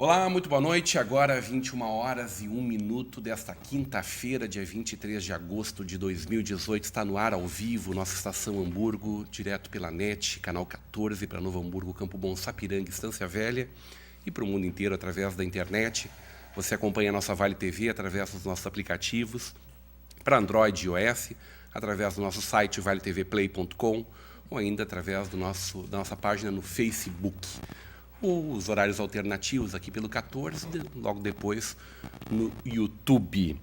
Olá, muito boa noite. Agora 21 horas e 1 minuto desta quinta-feira, dia 23 de agosto de 2018. Está no ar ao vivo, nossa estação Hamburgo, direto pela NET, canal 14 para Novo Hamburgo, Campo Bom, Sapiranga, Estância Velha e para o mundo inteiro através da internet. Você acompanha a nossa Vale TV através dos nossos aplicativos para Android e iOS, através do nosso site valetvplay.com ou ainda através da nossa página no Facebook. Os horários alternativos aqui pelo 14, logo depois no YouTube.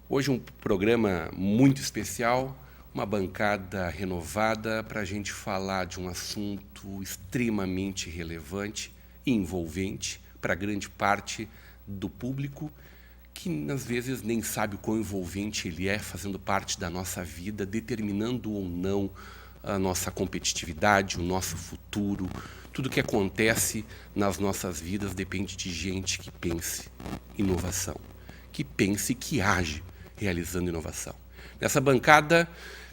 Hoje um programa muito especial, uma bancada renovada para a gente falar de um assunto extremamente relevante e envolvente para grande parte do público, que às vezes nem sabe o quão envolvente ele é, fazendo parte da nossa vida, determinando ou não a nossa competitividade, o nosso futuro. Tudo que acontece nas nossas vidas depende de gente que pense inovação, que pense e que age realizando inovação. Nessa bancada,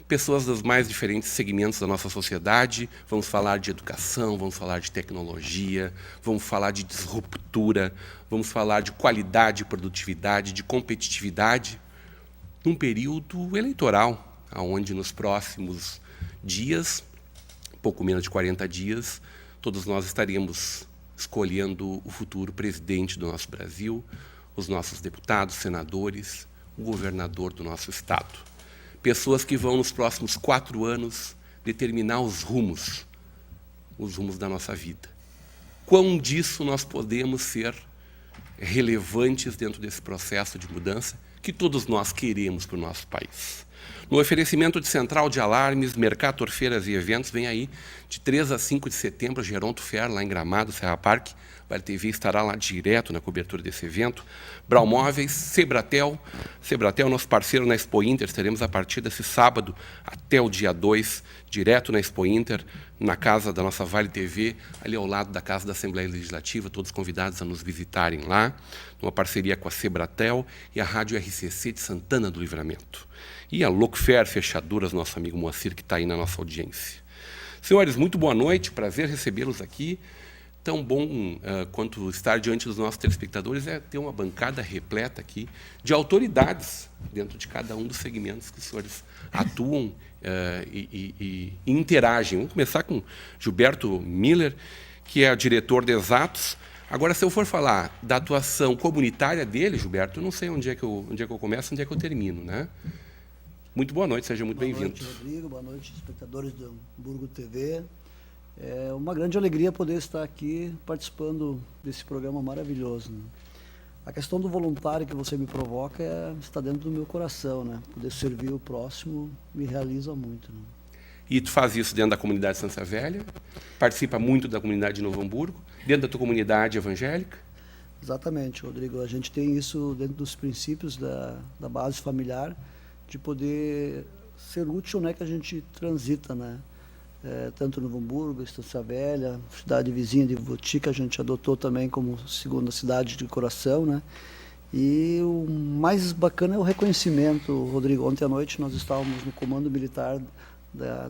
pessoas dos mais diferentes segmentos da nossa sociedade. Vamos falar de educação, vamos falar de tecnologia, vamos falar de disruptura, vamos falar de qualidade, produtividade, de competitividade, num período eleitoral, onde nos próximos dias, pouco menos de 40 dias, todos nós estaríamos escolhendo o futuro presidente do nosso Brasil, os nossos deputados, senadores, o governador do nosso estado. Pessoas que vão, nos próximos 4 anos, determinar os rumos da nossa vida. Quão disso nós podemos ser relevantes dentro desse processo de mudança que todos nós queremos para o nosso país. No oferecimento de Central de Alarmes, Mercator, Feiras e Eventos, vem aí de 3 a 5 de setembro, Geronto Fer, lá em Gramado, Serra Parque. Vale TV estará lá direto na cobertura desse evento. Brau Móveis, Sebratel, nosso parceiro na Expo Inter. Estaremos a partir desse sábado até o dia 2, direto na Expo Inter, na casa da nossa Vale TV, ali ao lado da Casa da Assembleia Legislativa, todos convidados a nos visitarem lá, numa parceria com a Sebratel e a Rádio RCC de Santana do Livramento. E a Locfer Fechaduras, nosso amigo Moacir, que está aí na nossa audiência. Senhores, muito boa noite, prazer recebê-los aqui. Tão bom quanto estar diante dos nossos telespectadores é ter uma bancada repleta aqui de autoridades dentro de cada um dos segmentos que os senhores atuam e interagem. Vamos começar com Gilberto Miller, que é o diretor de Exatos. Agora, se eu for falar da atuação comunitária dele, Gilberto, eu não sei onde é que eu começo, onde é que eu termino, né? Muito boa noite, seja muito bem-vindo. Boa noite, Rodrigo. Boa noite, espectadores do Hamburgo TV. É uma grande alegria poder estar aqui participando desse programa maravilhoso, né? A questão do voluntário que você me provoca está dentro do meu coração, né? Poder servir o próximo me realiza muito, né? E tu faz isso dentro da comunidade de Estância Velha? Participa muito da comunidade de Novo Hamburgo? Dentro da tua comunidade evangélica? Exatamente, Rodrigo. A gente tem isso dentro dos princípios da base familiar, de poder ser útil, né, que a gente transita, né? Tanto Novo Hamburgo, Estância Velha, cidade vizinha de Voti, que a gente adotou também como segunda cidade de coração, né? E o mais bacana é o reconhecimento, Rodrigo. Ontem à noite nós estávamos no Comando Militar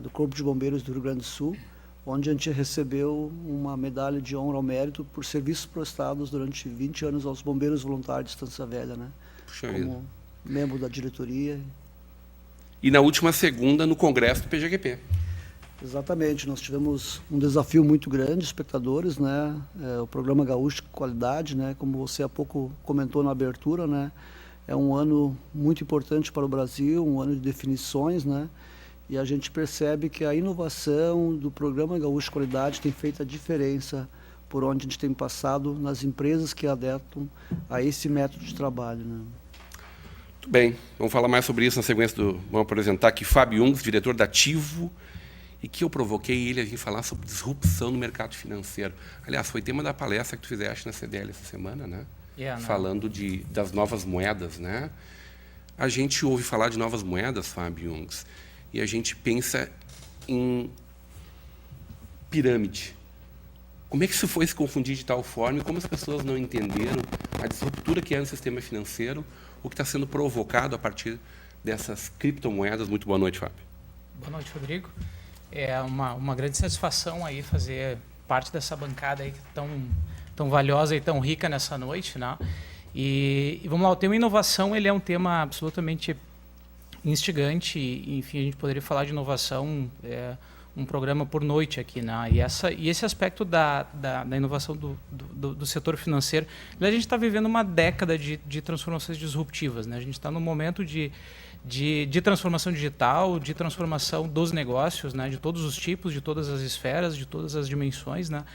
do Corpo de Bombeiros do Rio Grande do Sul, onde a gente recebeu uma medalha de honra ao mérito por serviços prestados durante 20 anos aos bombeiros voluntários de Estância Velha, né? Puxa como vida. Membro da diretoria. E na última segunda, no Congresso do PGQP. Exatamente, nós tivemos um desafio muito grande, espectadores, né? O programa Gaúcho de Qualidade, né? Como você há pouco comentou na abertura, né? É um ano muito importante para o Brasil, um ano de definições, né? E a gente percebe que a inovação do programa Gaúcho de Qualidade tem feito a diferença por onde a gente tem passado nas empresas que adequam a esse método de trabalho, né? Muito bem, vamos falar mais sobre isso na sequência vamos apresentar aqui Fábio Jungs, diretor da Ativo, e que eu provoquei ele a vir falar sobre disrupção no mercado financeiro. Aliás, foi tema da palestra que tu fizeste na CDL essa semana, né? Falando das novas moedas, né? A gente ouve falar de novas moedas, Fábio Jungs, e a gente pensa em pirâmide. Como é que isso foi se confundir de tal forma e como as pessoas não entenderam a disruptura que é no sistema financeiro, o que está sendo provocado a partir dessas criptomoedas? Muito boa noite, Fábio. Boa noite, Rodrigo. É uma grande satisfação aí fazer parte dessa bancada aí tão valiosa e tão rica nessa noite, né? E vamos lá, o tema inovação, ele é um tema absolutamente instigante, e, enfim, a gente poderia falar de inovação um programa por noite aqui, né? E esse aspecto da inovação do setor financeiro, a gente está vivendo uma década de transformações disruptivas, né? A gente está num momento de transformação digital, de transformação dos negócios, né? De todos os tipos, de todas as esferas, de todas as dimensões, né?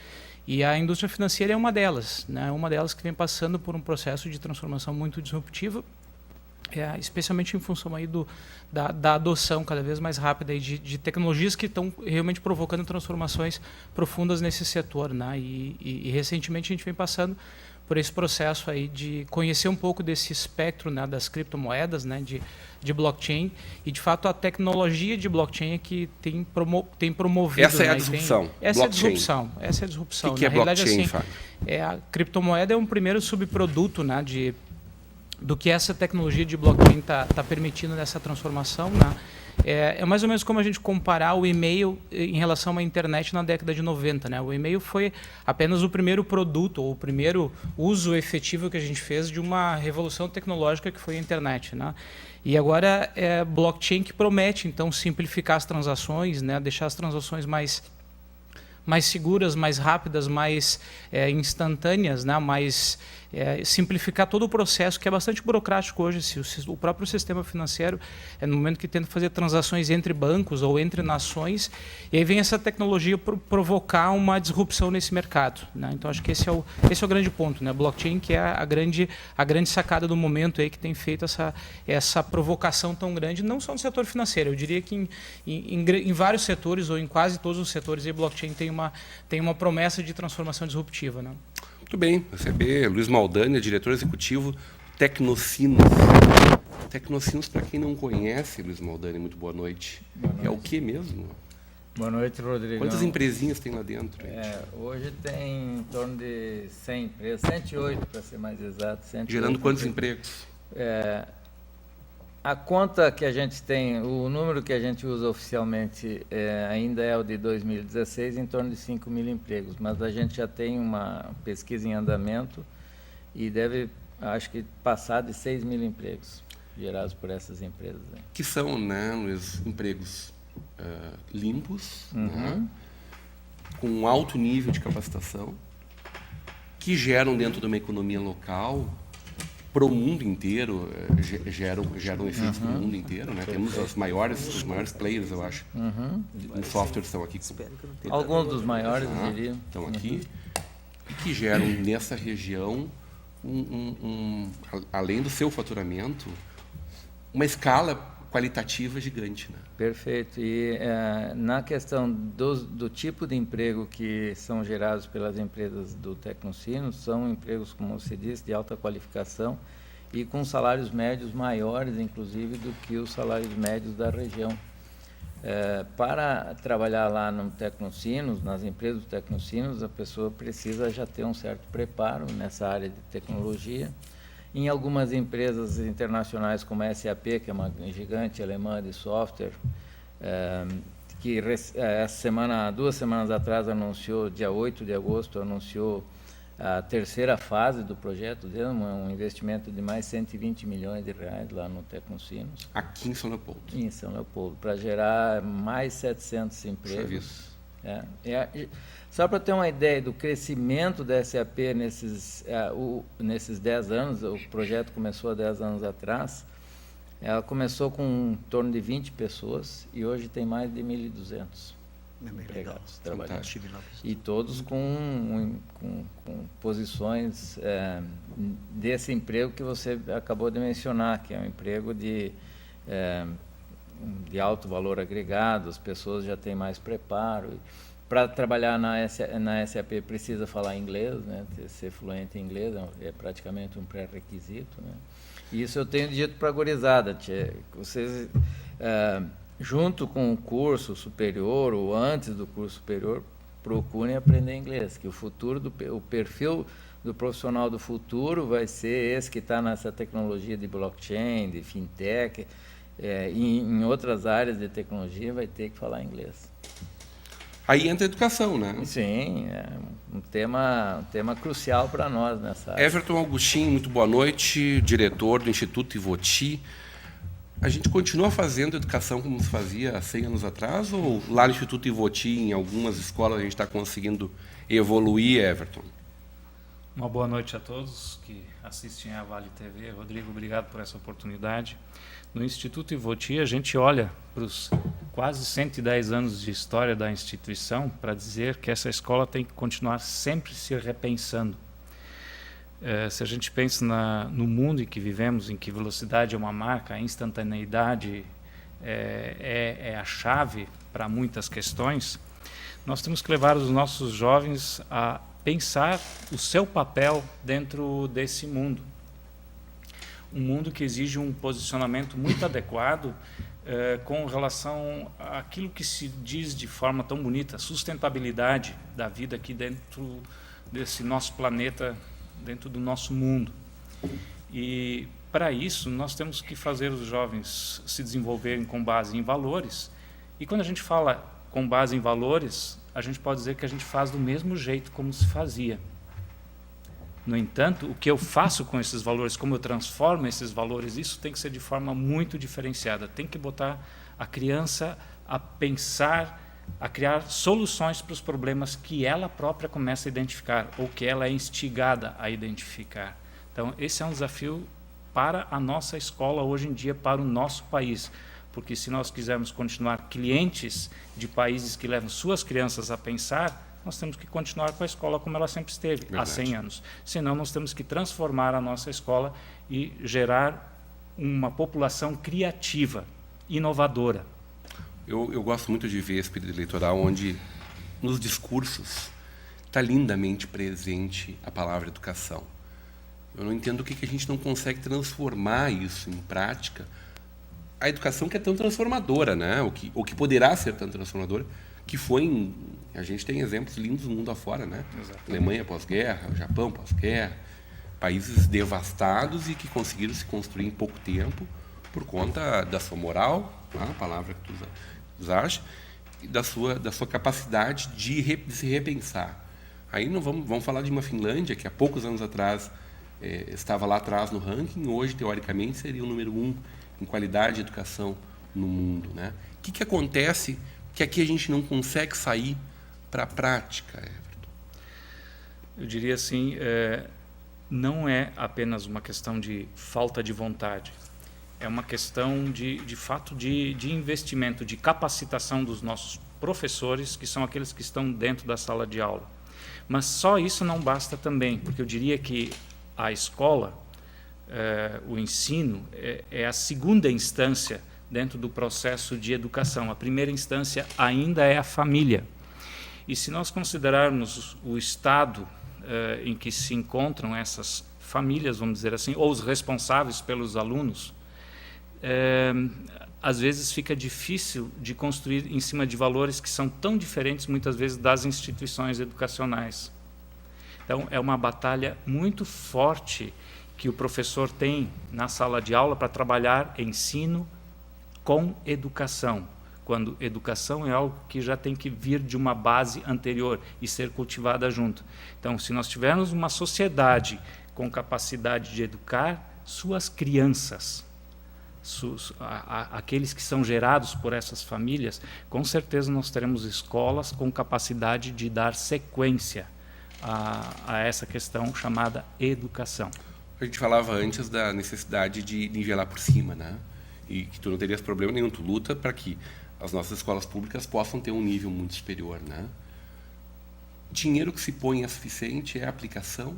E a indústria financeira é uma delas, né? Uma delas que vem passando por um processo de transformação muito disruptivo, especialmente em função aí da adoção cada vez mais rápida aí de tecnologias que estão realmente provocando transformações profundas nesse setor, né? E recentemente a gente vem passando por esse processo aí de conhecer um pouco desse espectro, né, das criptomoedas, né, de blockchain, e de fato a tecnologia de blockchain é que tem promovido. Essa é a disrupção. Essa é a disrupção. O que é blockchain, Fábio? A criptomoeda é um primeiro subproduto, né, do que essa tecnologia de blockchain está permitindo nessa transformação, né? É mais ou menos como a gente comparar o e-mail em relação à internet na década de 90. Né? O e-mail foi apenas o primeiro produto, ou o primeiro uso efetivo que a gente fez de uma revolução tecnológica que foi a internet. Né? E agora é blockchain que promete, então, simplificar as transações, né? Deixar as transações mais seguras, mais rápidas, mais instantâneas, né? Simplificar todo o processo, que é bastante burocrático hoje. O próprio sistema financeiro, no momento que tenta fazer transações entre bancos ou entre nações, e aí vem essa tecnologia provocar uma disrupção nesse mercado, né? Então, acho que esse é o grande ponto, né? Blockchain, que é a grande sacada do momento aí, que tem feito essa provocação tão grande, não só no setor financeiro. Eu diria que em vários setores, ou em quase todos os setores, a blockchain tem uma promessa de transformação disruptiva, né? Muito bem, receber Luiz Maldania, diretor executivo Tecnocinos. Tecnocinos, para quem não conhece, Luiz Maldania, muito boa noite. Boa noite. É o que mesmo? Boa noite, Rodrigo. Quantas empresinhas tem lá dentro? Hoje tem em torno de 100 empresas, 108 para ser mais exato. Gerando quantos empregos? A conta que a gente tem, o número que a gente usa oficialmente ainda é o de 2016, em torno de 5 mil empregos, mas a gente já tem uma pesquisa em andamento e deve, acho que, passar de 6 mil empregos gerados por essas empresas. Né? Que são, né, Luiz, empregos limpos, né, com alto nível de capacitação, que geram dentro de uma economia local, para o mundo inteiro, geram efeitos para o mundo inteiro, né? Temos os maiores players, eu acho. Os softwares estão aqui. Alguns dos maiores, eu diria. Estão aqui. Que geram nessa região, além do seu faturamento, uma escala qualitativa gigante. Né? Perfeito. E na questão do tipo de emprego que são gerados pelas empresas do Tecnocinos, são empregos, como você disse, de alta qualificação e com salários médios maiores, inclusive, do que os salários médios da região. Para trabalhar lá no Tecnocinos, nas empresas do Tecnocinos, a pessoa precisa já ter um certo preparo nessa área de tecnologia. Em algumas empresas internacionais como a SAP, que é uma gigante alemã de software, que essa semana, 2 semanas atrás, anunciou, dia 8 de agosto, anunciou a terceira fase do projeto dele, um investimento de mais 120 milhões de reais lá no Tecnocinos. Aqui em São Leopoldo. Em São Leopoldo, para gerar mais 700 empregos. Só para ter uma ideia do crescimento da SAP nesses 10 anos, o projeto começou há 10 anos atrás, ela começou com em torno de 20 pessoas e hoje tem mais de 1.200 empregados trabalhando. E todos com posições desse emprego que você acabou de mencionar, que é um emprego de alto valor agregado, as pessoas já têm mais preparo. Para trabalhar na SAP precisa falar inglês, né? Ser fluente em inglês é praticamente um pré-requisito. Né? E isso eu tenho dito para a gurizada, vocês junto com o curso superior ou antes do curso superior, procurem aprender inglês, que o perfil do profissional do futuro vai ser esse que está nessa tecnologia de blockchain, de fintech, em outras áreas de tecnologia vai ter que falar inglês. Aí entra a educação, né? Sim, é um tema crucial para nós nessa área. Everton Augustin, muito boa noite, diretor do Instituto Ivoti. A gente continua fazendo educação como se fazia há 100 anos atrás, ou lá no Instituto Ivoti, em algumas escolas, a gente está conseguindo evoluir, Everton? Uma boa noite a todos que assistem à Vale TV. Rodrigo, obrigado por essa oportunidade. No Instituto Ivoti, a gente olha para os quase 110 anos de história da instituição para dizer que essa escola tem que continuar sempre se repensando. Se a gente pensa no mundo em que vivemos, em que velocidade é uma marca, a instantaneidade é a chave para muitas questões, nós temos que levar os nossos jovens a pensar o seu papel dentro desse mundo. Um mundo que exige um posicionamento muito adequado com relação àquilo que se diz de forma tão bonita, sustentabilidade da vida aqui dentro desse nosso planeta, dentro do nosso mundo. E, para isso, nós temos que fazer os jovens se desenvolverem com base em valores. E, quando a gente fala com base em valores, a gente pode dizer que a gente faz do mesmo jeito como se fazia. No entanto, o que eu faço com esses valores, como eu transformo esses valores, isso tem que ser de forma muito diferenciada. Tem que botar a criança a pensar, a criar soluções para os problemas que ela própria começa a identificar, ou que ela é instigada a identificar. Então, esse é um desafio para a nossa escola hoje em dia, para o nosso país. Porque se nós quisermos continuar clientes de países que levam suas crianças a pensar, nós temos que continuar com a escola como ela sempre esteve, há 100 anos. Senão, nós temos que transformar a nossa escola e gerar uma população criativa, inovadora. Eu gosto muito de ver esse período eleitoral onde, nos discursos, está lindamente presente a palavra educação. Eu não entendo o que a gente não consegue transformar isso em prática. A educação que é tão transformadora, né? O que poderá ser tão transformadora, que foi a gente tem exemplos lindos do mundo afora, né? Exatamente. Alemanha pós-guerra, Japão pós-guerra, países devastados e que conseguiram se construir em pouco tempo por conta da sua moral, a palavra que tu usaste, e da sua capacidade de se repensar. Aí não vamos falar de uma Finlândia que há poucos anos atrás estava lá atrás no ranking, hoje teoricamente seria o número 1 em qualidade de educação no mundo, né? O que acontece que aqui a gente não consegue sair para a prática, Everton? Eu diria assim, não é apenas uma questão de falta de vontade, é uma questão de fato de investimento, de capacitação dos nossos professores, que são aqueles que estão dentro da sala de aula. Mas só isso não basta também, porque eu diria que a escola, o ensino, é a segunda instância dentro do processo de educação. A primeira instância ainda é a família. E se nós considerarmos o estado em que se encontram essas famílias, vamos dizer assim, ou os responsáveis pelos alunos, às vezes fica difícil de construir em cima de valores que são tão diferentes, muitas vezes, das instituições educacionais. Então, é uma batalha muito forte que o professor tem na sala de aula para trabalhar ensino com educação, quando educação é algo que já tem que vir de uma base anterior e ser cultivada junto. Então, se nós tivermos uma sociedade com capacidade de educar suas crianças, aqueles que são gerados por essas famílias, com certeza nós teremos escolas com capacidade de dar sequência a essa questão chamada educação. A gente falava antes da necessidade de nivelar por cima, né? E que tu não terias problema nenhum, tu luta para que as nossas escolas públicas possam ter um nível muito superior, né? Dinheiro que se põe é suficiente? É a aplicação?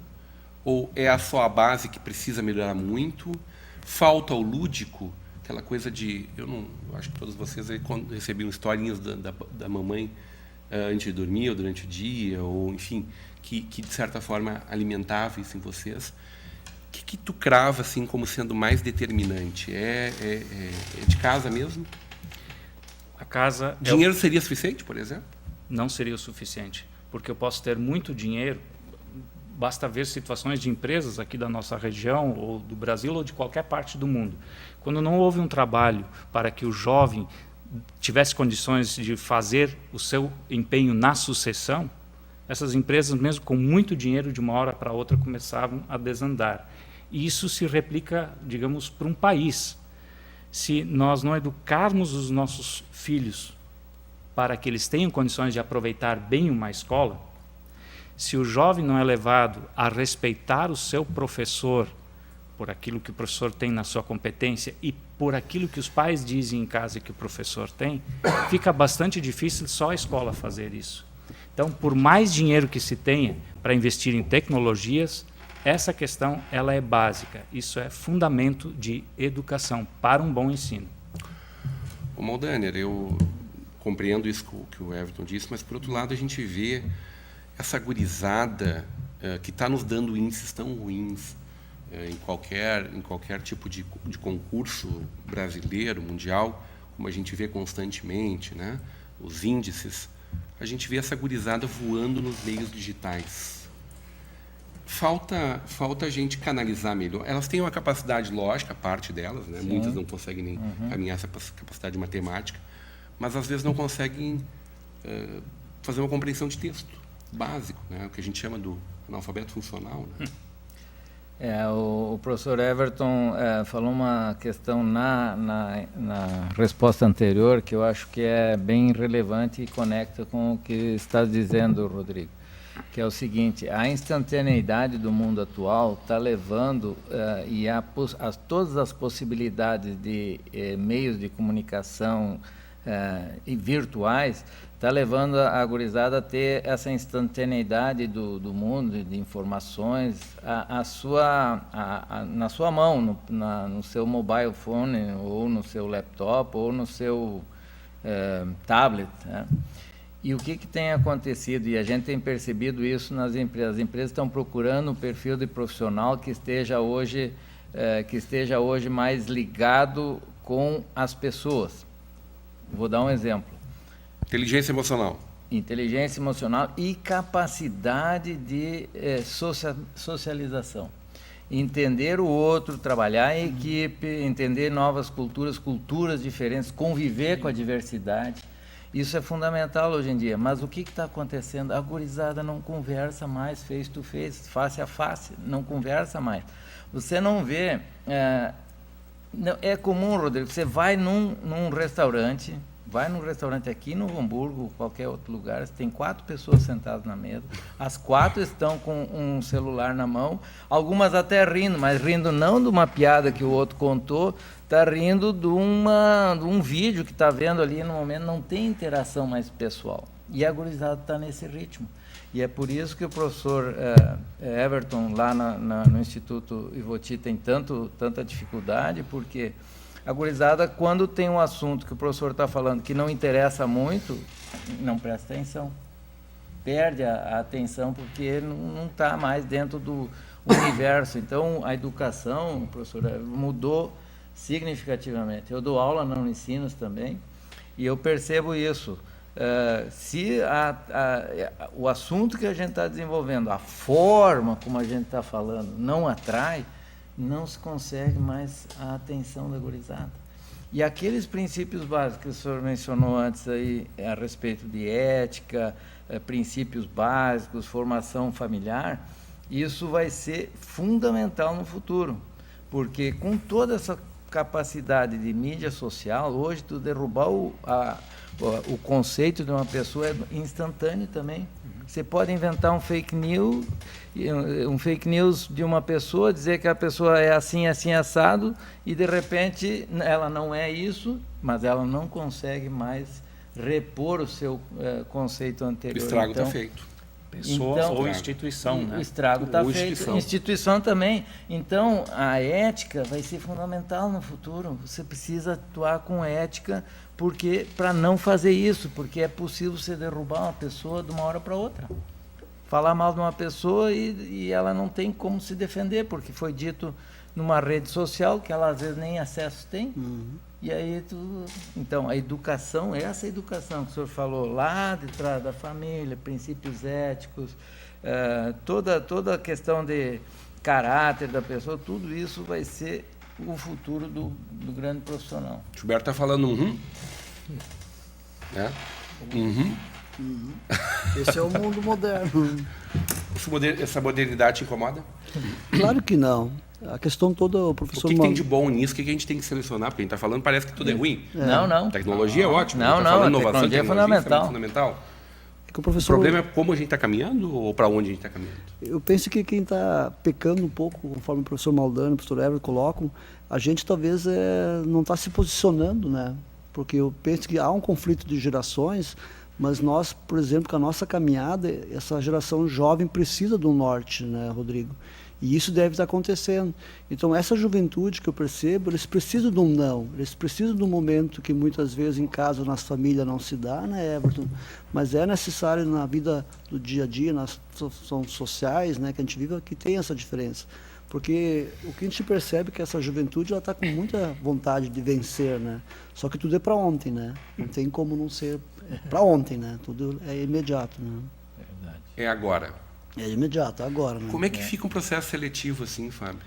Ou é só a base que precisa melhorar muito? Falta o lúdico? Aquela coisa de... Eu acho que todos vocês aí recebiam historinhas da mamãe antes de dormir ou durante o dia, ou enfim, que de certa forma alimentava isso em vocês. O que tu crava assim como sendo mais determinante? É de casa mesmo? casa... Dinheiro seria suficiente, por exemplo? Não seria o suficiente, porque eu posso ter muito dinheiro, basta ver situações de empresas aqui da nossa região, ou do Brasil, ou de qualquer parte do mundo. Quando não houve um trabalho para que o jovem tivesse condições de fazer o seu empenho na sucessão, essas empresas, mesmo com muito dinheiro, de uma hora para outra, começavam a desandar. E isso se replica, digamos, para um país. Se nós não educarmos os nossos filhos para que eles tenham condições de aproveitar bem uma escola, se o jovem não é levado a respeitar o seu professor por aquilo que o professor tem na sua competência e por aquilo que os pais dizem em casa que o professor tem, fica bastante difícil só a escola fazer isso. Então, por mais dinheiro que se tenha para investir em tecnologias, essa questão ela é básica. Isso é fundamento de educação para um bom ensino. Ô Maldaner, eu compreendo isso que o Everton disse, mas, por outro lado, a gente vê essa gurizada que está nos dando índices tão ruins em qualquer tipo de concurso brasileiro, mundial, como a gente vê constantemente, né? Os índices, a gente vê essa gurizada voando nos meios digitais. Falta a gente canalizar melhor. Elas têm uma capacidade lógica, parte delas, né? Muitas não conseguem nem caminhar essa capacidade matemática, mas às vezes não conseguem fazer uma compreensão de texto básico, né? O que a gente chama do analfabeto funcional, né? O professor Everton falou uma questão na resposta anterior que eu acho que é bem relevante e conecta com o que está dizendo, Rodrigo, que é o seguinte: a instantaneidade do mundo atual está levando todas as possibilidades de meios de comunicação e virtuais, está levando a gurizada a ter essa instantaneidade do mundo, de informações, na sua mão, no seu mobile phone, ou no seu laptop, ou no seu tablet, né? E o que tem acontecido? E a gente tem percebido isso nas empresas. As empresas estão procurando um perfil de profissional que esteja hoje mais ligado com as pessoas. Vou dar um exemplo. Inteligência emocional. Inteligência emocional e capacidade de socialização. Entender o outro, trabalhar em equipe, entender novas culturas diferentes, conviver com a diversidade. Isso é fundamental hoje em dia. Mas o que está acontecendo? A gurizada não conversa mais face to face, face a face, não conversa mais. Você não vê... É comum, Rodrigo, você vai num restaurante aqui no Hamburgo, ou qualquer outro lugar, tem 4 pessoas sentadas na mesa, as 4 estão com um celular na mão, algumas até rindo, mas rindo não de uma piada que o outro contou, está rindo de um vídeo que está vendo ali no momento, não tem interação mais pessoal. E a gurizada está nesse ritmo. E é por isso que o professor Everton, lá no Instituto Ivoti, tem tanta dificuldade, porque a gurizada, quando tem um assunto que o professor está falando que não interessa muito, não presta atenção. Perde a atenção porque não está mais dentro do universo. Então, a educação, professor, mudou significativamente. Eu dou aula na Unicinos também e eu percebo isso. Se o assunto que a gente está desenvolvendo, a forma como a gente está falando, não atrai, não se consegue mais a atenção da gurizada. E aqueles princípios básicos que o senhor mencionou antes aí, a respeito de ética, princípios básicos, formação familiar, isso vai ser fundamental no futuro, porque com toda essa capacidade de mídia social, hoje tu derrubar o conceito de uma pessoa é instantâneo também. Você pode inventar um fake news de uma pessoa, dizer que a pessoa é assim, assim, assado, e de repente ela não é isso, mas ela não consegue mais repor o seu conceito anterior. O estrago está feito. Pessoa ou instituição, né? O estrago está feito. Instituição também. Então, a ética vai ser fundamental no futuro. Você precisa atuar com ética para não fazer isso, porque é possível você derrubar uma pessoa de uma hora para outra. Falar mal de uma pessoa e ela não tem como se defender, porque foi dito numa rede social que ela às vezes nem acesso tem. E aí então a educação, essa educação que o senhor falou lá de trás da família, princípios éticos, toda a questão de caráter da pessoa, tudo isso vai ser o futuro do grande profissional. O Gilberto está falando né? Esse é o mundo moderno. Essa modernidade te incomoda? Claro que não. A questão toda, o O professor... que tem de bom nisso? O que a gente tem que selecionar? Porque a gente está falando, parece que tudo é ruim. Não. Tecnologia é ótima. Não, a gente tá falando a inovação, tecnologia é fundamental. É que o O professor... problema é como a gente está caminhando ou para onde a gente está caminhando? Eu penso que quem está pecando um pouco, conforme o professor Maldani, o professor Everett colocam, a gente talvez não está se posicionando, né? Porque eu penso que há um conflito de gerações, mas nós, por exemplo, com a nossa caminhada, essa geração jovem precisa do norte, né, Rodrigo? E isso deve estar acontecendo. Então, essa juventude que eu percebo, eles precisam de um não. Eles precisam de um momento que muitas vezes em casa, na família, não se dá, né, Everton? Mas é necessário na vida do dia a dia, nas situações sociais, né, que a gente vive, que tem essa diferença. Porque o que a gente percebe é que essa juventude está com muita vontade de vencer, né? Só que tudo é para ontem, né? Não tem como não ser para ontem, né? Tudo é imediato, né? Verdade. É agora. É imediato, agora, né? Como é que fica um processo seletivo assim, Fábio?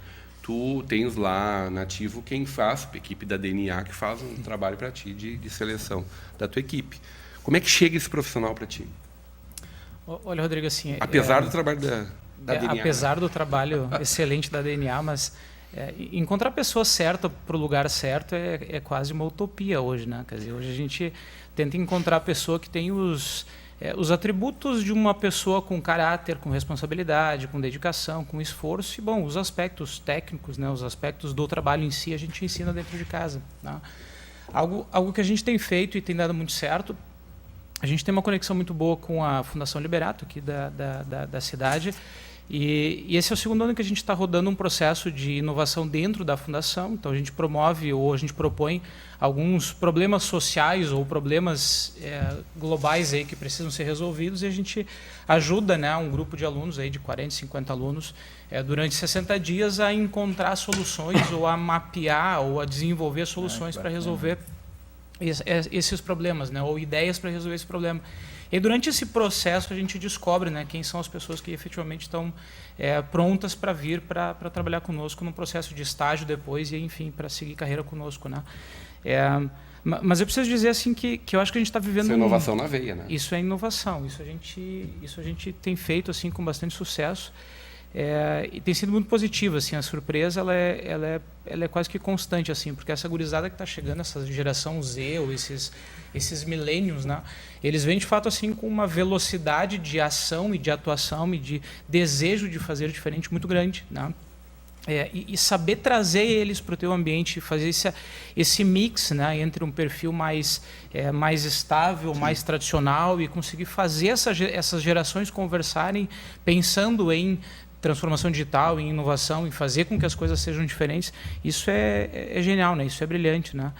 Tu tens lá na ativo quem faz, a equipe da DNA que faz um trabalho para ti de seleção da tua equipe. Como é que chega esse profissional para ti? Olha, Rodrigo, assim... Apesar do trabalho da DNA. Apesar do trabalho excelente da DNA, mas encontrar a pessoa certa para o lugar certo é quase uma utopia hoje, né? Quer dizer, hoje a gente tenta encontrar a pessoa que tem os atributos de uma pessoa com caráter, com responsabilidade, com dedicação, com esforço e, bom, os aspectos técnicos, né, os aspectos do trabalho em si a gente ensina dentro de casa, né? Algo que a gente tem feito e tem dado muito certo. A gente tem uma conexão muito boa com a Fundação Liberato aqui da cidade. E esse é o segundo ano que a gente está rodando um processo de inovação dentro da fundação. Então a gente promove ou a gente propõe alguns problemas sociais ou problemas globais aí que precisam ser resolvidos e a gente ajuda, né, um grupo de alunos aí de 40, 50 alunos durante 60 dias a encontrar soluções ou a mapear ou a desenvolver soluções para resolver esses problemas, né, ou ideias para resolver esse problema. E durante esse processo a gente descobre, né, quem são as pessoas que efetivamente estão prontas para vir para trabalhar conosco no processo de estágio depois e, enfim, para seguir carreira conosco, né? Mas eu preciso dizer assim que eu acho que a gente está vivendo... Isso é inovação na veia, né? Isso é inovação. Isso a gente tem feito assim com bastante sucesso. E tem sido muito positivo, assim, a surpresa ela é quase que constante, assim, porque essa gurizada que está chegando, essa geração Z ou esses millennials, né, eles vêm de fato assim com uma velocidade de ação e de atuação e de desejo de fazer diferente muito grande, né? E saber trazer eles para o teu ambiente, fazer esse mix, né, entre um perfil mais estável, sim, mais tradicional e conseguir fazer essas gerações conversarem pensando em transformação digital, em inovação, em fazer com que as coisas sejam diferentes. Isso é genial, né? Isso é brilhante, né?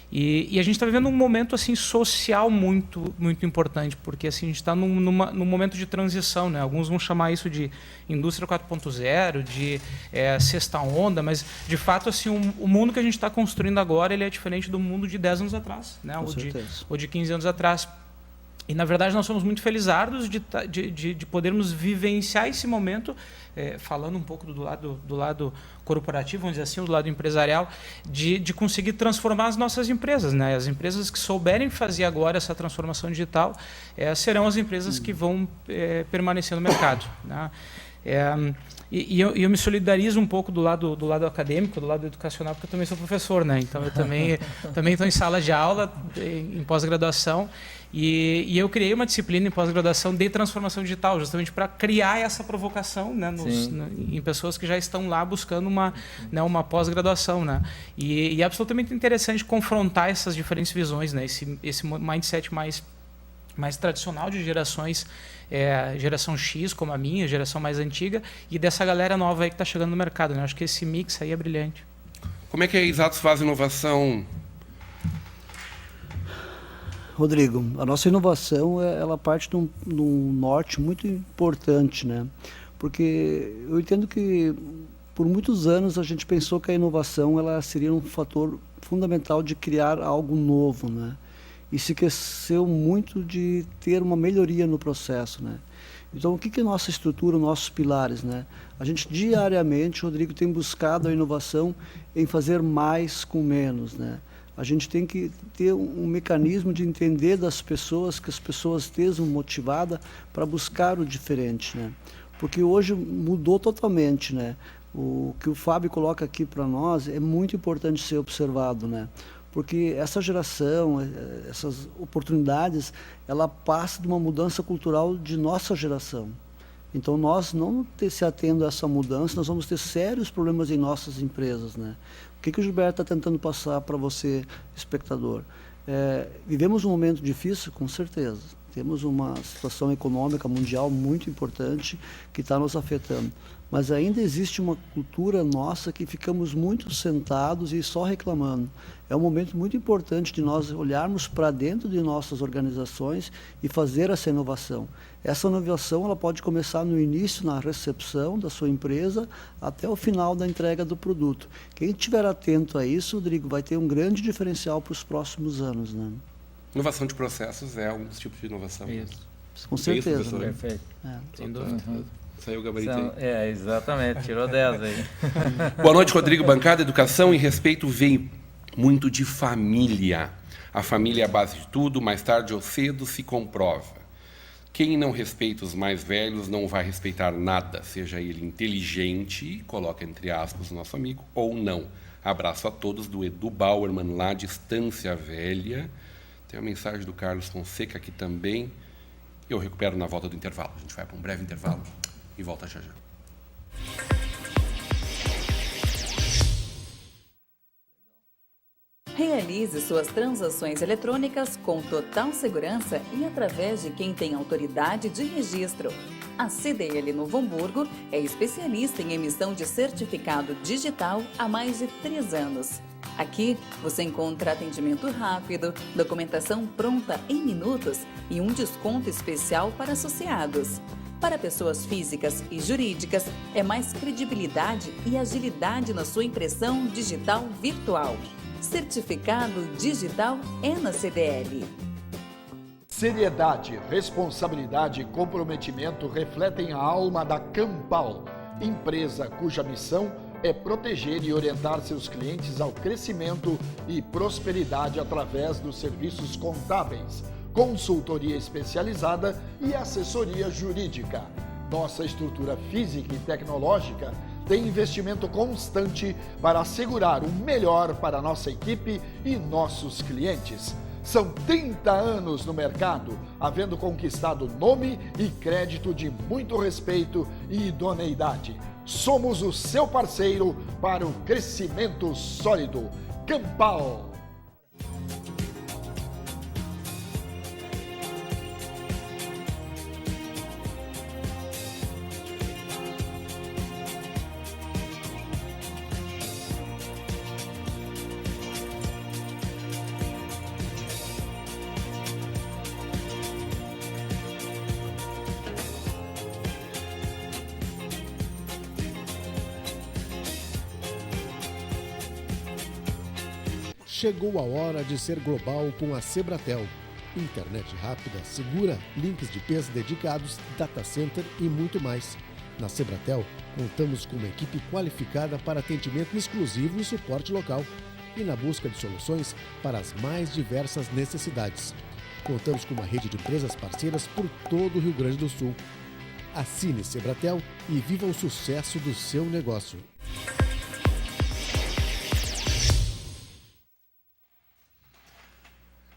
E a gente está vivendo um momento assim social muito muito importante, porque assim a gente está num momento de transição, né? Alguns vão chamar isso de indústria 4.0, de sexta onda, mas de fato assim o mundo que a gente está construindo agora ele é diferente do mundo de 10 anos atrás, né? Ou de 15 anos atrás. E, na verdade, nós somos muito felizardos de podermos vivenciar esse momento, falando um pouco do lado corporativo, vamos dizer assim, do lado empresarial, de conseguir transformar as nossas empresas, né? As empresas que souberem fazer agora essa transformação digital serão as empresas que vão permanecer no mercado, né? E eu me solidarizo um pouco do lado acadêmico, do lado educacional, porque eu também sou professor, né? Então eu também estou em sala de aula, em pós-graduação, e eu criei uma disciplina em pós-graduação de transformação digital, justamente para criar essa provocação, né, em pessoas que já estão lá buscando uma pós-graduação, né? E é absolutamente interessante confrontar essas diferentes visões, né? Esse mindset mais tradicional de gerações, geração X como a minha, geração mais antiga, e dessa galera nova aí que está chegando no mercado, né? Acho que esse mix aí é brilhante. Como é que a Exatos faz inovação? Rodrigo, a nossa inovação ela parte de um norte muito importante, né? Porque eu entendo que por muitos anos a gente pensou que a inovação ela seria um fator fundamental de criar algo novo, né? E se esqueceu muito de ter uma melhoria no processo, né? Então, o que é nossa estrutura, nossos pilares, né? A gente diariamente, Rodrigo, tem buscado a inovação em fazer mais com menos, né? A gente tem que ter um mecanismo de entender das pessoas, que as pessoas estejam motivadas para buscar o diferente, né? Porque hoje mudou totalmente, né? O que o Fábio coloca aqui para nós é muito importante ser observado, né? Porque essa geração, essas oportunidades, ela passa de uma mudança cultural de nossa geração. Então, nós não se atendo a essa mudança, nós vamos ter sérios problemas em nossas empresas, né? O que o Gilberto está tentando passar para você, espectador? Vivemos um momento difícil, com certeza. Temos uma situação econômica mundial muito importante que está nos afetando. Mas ainda existe uma cultura nossa que ficamos muito sentados e só reclamando. É um momento muito importante de nós olharmos para dentro de nossas organizações e fazer essa inovação. Essa inovação ela pode começar no início, na recepção da sua empresa, até o final da entrega do produto. Quem estiver atento a isso, Rodrigo, vai ter um grande diferencial para os próximos anos, né? Inovação de processos é um dos tipos de inovação. Isso. Com certeza. Isso, Né? Perfeito. Sem dúvida. Saiu o gabarito aí. Exatamente, tirou 10 aí. Boa noite, Rodrigo. Bancada, educação e respeito vem muito de família. A família é a base de tudo, mais tarde ou cedo se comprova. Quem não respeita os mais velhos não vai respeitar nada, seja ele inteligente, coloca entre aspas o nosso amigo, ou não. Abraço a todos do Edu Bauerman, lá de Estância Velha. Tem a mensagem do Carlos Fonseca aqui também. Eu recupero na volta do intervalo. A gente vai para um breve intervalo e volta já já. Realize suas transações eletrônicas com total segurança e através de quem tem autoridade de registro. A CDL Novo Hamburgo é especialista em emissão de certificado digital há mais de 3 anos. Aqui você encontra atendimento rápido, documentação pronta em minutos e um desconto especial para associados. Para pessoas físicas e jurídicas, é mais credibilidade e agilidade na sua impressão digital virtual. Certificado digital é na CDL. Seriedade, responsabilidade e comprometimento refletem a alma da Campal, empresa cuja missão é proteger e orientar seus clientes ao crescimento e prosperidade através dos serviços contábeis, consultoria especializada e assessoria jurídica. Nossa estrutura física e tecnológica tem investimento constante para assegurar o melhor para nossa equipe e nossos clientes. São 30 anos no mercado, havendo conquistado nome e crédito de muito respeito e idoneidade. Somos o seu parceiro para o crescimento sólido. Campal. Chegou a hora de ser global com a Sebratel. Internet rápida, segura, links de peso dedicados, data center e muito mais. Na Sebratel, contamos com uma equipe qualificada para atendimento exclusivo e suporte local. E na busca de soluções para as mais diversas necessidades. Contamos com uma rede de empresas parceiras por todo o Rio Grande do Sul. Assine Sebratel e viva o sucesso do seu negócio.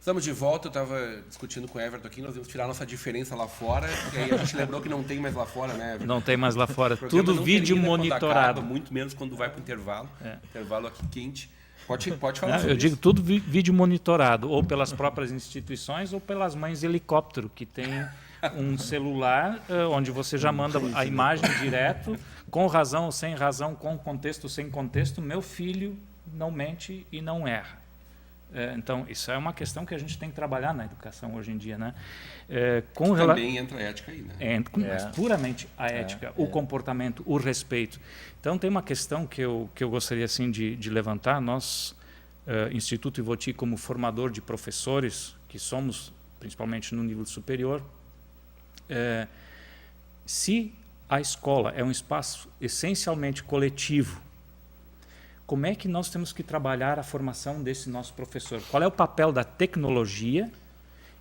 Estamos de volta, eu estava discutindo com o Everton aqui, nós vamos tirar nossa diferença lá fora, e aí a gente lembrou que não tem mais lá fora, né, Everton? Não tem mais lá fora, O programa tudo não vídeo termina quando monitorado. acaba, muito menos quando vai para o intervalo. Intervalo aqui quente. Pode falar sobre Eu digo isso. tudo vídeo monitorado, ou pelas próprias instituições, ou pelas mães helicóptero, que tem um celular onde você já manda a imagem direto, com razão ou sem razão, com contexto ou sem contexto. Meu filho não mente e não erra. Então, isso é uma questão que a gente tem que trabalhar na educação hoje em dia, né? Também entra a ética aí, né? Mas puramente a ética, o comportamento, o respeito. Então, tem uma questão que eu gostaria assim de levantar. Nós Instituto Ivoti como formador de professores, que somos principalmente no nível superior, se a escola é um espaço essencialmente coletivo, como é que nós temos que trabalhar a formação desse nosso professor? Qual é o papel da tecnologia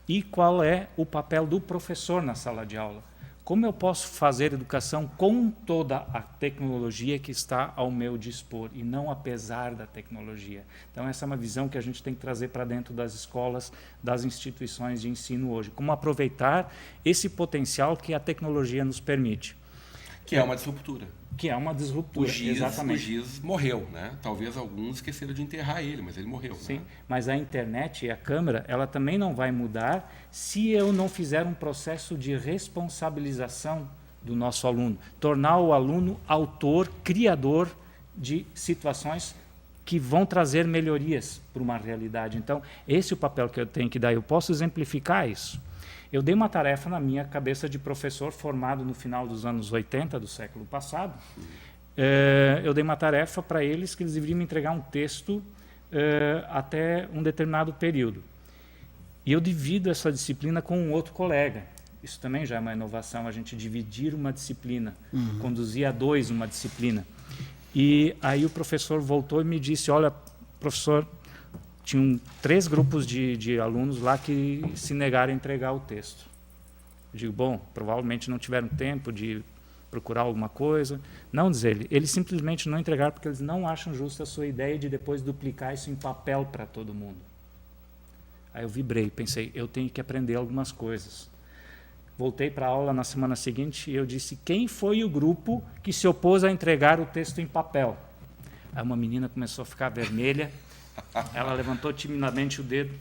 e qual é o papel do professor na sala de aula? Como eu posso fazer educação com toda a tecnologia que está ao meu dispor e não apesar da tecnologia? Então, essa é uma visão que a gente tem que trazer para dentro das escolas, das instituições de ensino hoje. Como aproveitar esse potencial que a tecnologia nos permite. Que é uma disruptura. Que é uma disruptura, O exatamente. Giz morreu, né? Talvez alguns esqueceram de enterrar ele, mas ele morreu. Sim, né? mas a internet e a câmera, ela também não vai mudar se eu não fizer um processo de responsabilização do nosso aluno. Tornar o aluno autor, criador de situações que vão trazer melhorias para uma realidade. Então, esse é o papel que eu tenho que dar. Eu posso exemplificar isso. Eu dei uma tarefa na minha cabeça de professor formado no final dos anos 80 do século passado. Eu dei uma tarefa para eles que eles deveriam me entregar um texto até um determinado período. E eu divido essa disciplina com um outro colega. Isso também já é uma inovação, a gente dividir uma disciplina, conduzir a dois uma disciplina. E aí o professor voltou e me disse, olha, professor, tinham 3 grupos de alunos lá que se negaram a entregar o texto. Eu digo, bom, provavelmente não tiveram tempo de procurar alguma coisa. Não, diz ele, eles simplesmente não entregaram porque eles não acham justa a sua ideia de depois duplicar isso em papel para todo mundo. Aí eu vibrei, pensei, eu tenho que aprender algumas coisas. Voltei para a aula na semana seguinte e eu disse, quem foi o grupo que se opôs a entregar o texto em papel? Aí uma menina começou a ficar vermelha. Ela levantou timidamente o dedo.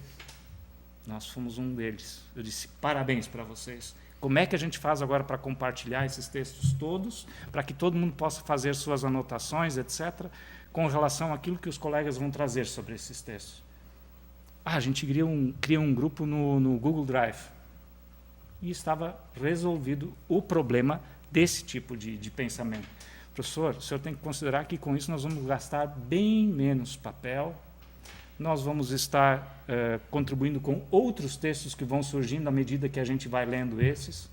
Nós fomos um deles. Eu disse, parabéns para vocês. Como é que a gente faz agora para compartilhar esses textos todos, para que todo mundo possa fazer suas anotações, etc., com relação àquilo que os colegas vão trazer sobre esses textos? A gente cria um grupo no Google Drive. E estava resolvido o problema desse tipo de pensamento. Professor, o senhor tem que considerar que com isso nós vamos gastar bem menos papel, nós vamos estar contribuindo com outros textos que vão surgindo à medida que a gente vai lendo esses.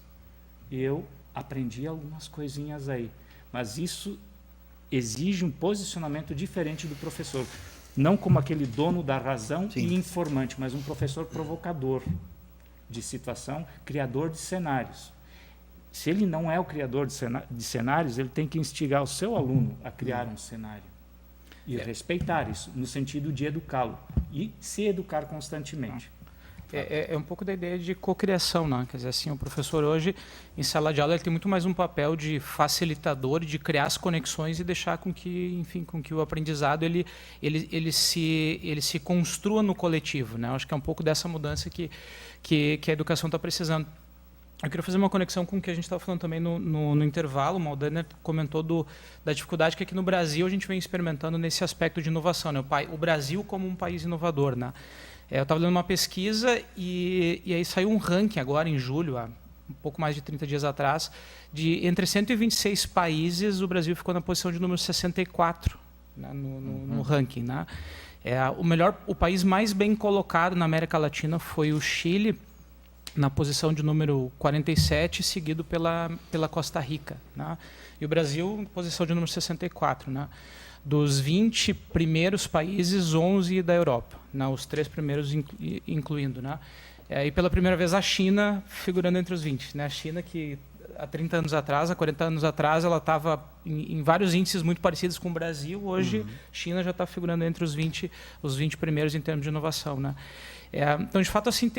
E eu aprendi algumas coisinhas aí. Mas isso exige um posicionamento diferente do professor. Não como aquele dono da razão e informante, mas um professor provocador de situação, criador de cenários. Se ele não é o criador de cenários, ele tem que instigar o seu aluno a criar um cenário. E respeitar isso, no sentido de educá-lo. E se educar constantemente. É um pouco da ideia de cocriação, né? Quer dizer, assim, o professor hoje, em sala de aula, ele tem muito mais um papel de facilitador, de criar as conexões e deixar com que, enfim, com que o aprendizado ele se construa no coletivo, né? Eu acho que é um pouco dessa mudança que a educação está precisando. Eu queria fazer uma conexão com o que a gente estava falando também no intervalo. O Maldaner comentou da dificuldade que aqui no Brasil a gente vem experimentando nesse aspecto de inovação, né? O Brasil como um país inovador, né? Eu estava lendo uma pesquisa e aí saiu um ranking agora em julho, há um pouco mais de 30 dias atrás, de entre 126 países, o Brasil ficou na posição de número 64, né, no ranking, né? O país mais bem colocado na América Latina foi o Chile, na posição de número 47, seguido pela Costa Rica, né? E o Brasil, posição de número 64, né? Dos 20 primeiros países, 11 da Europa, né? Os 3 primeiros incluindo, né? E pela primeira vez a China figurando entre os 20, né? A China que há 30 anos atrás, há 40 anos atrás, ela estava em vários índices muito parecidos com o Brasil. Hoje, China já está figurando entre os 20 primeiros em termos de inovação, né? Então, de fato, assim,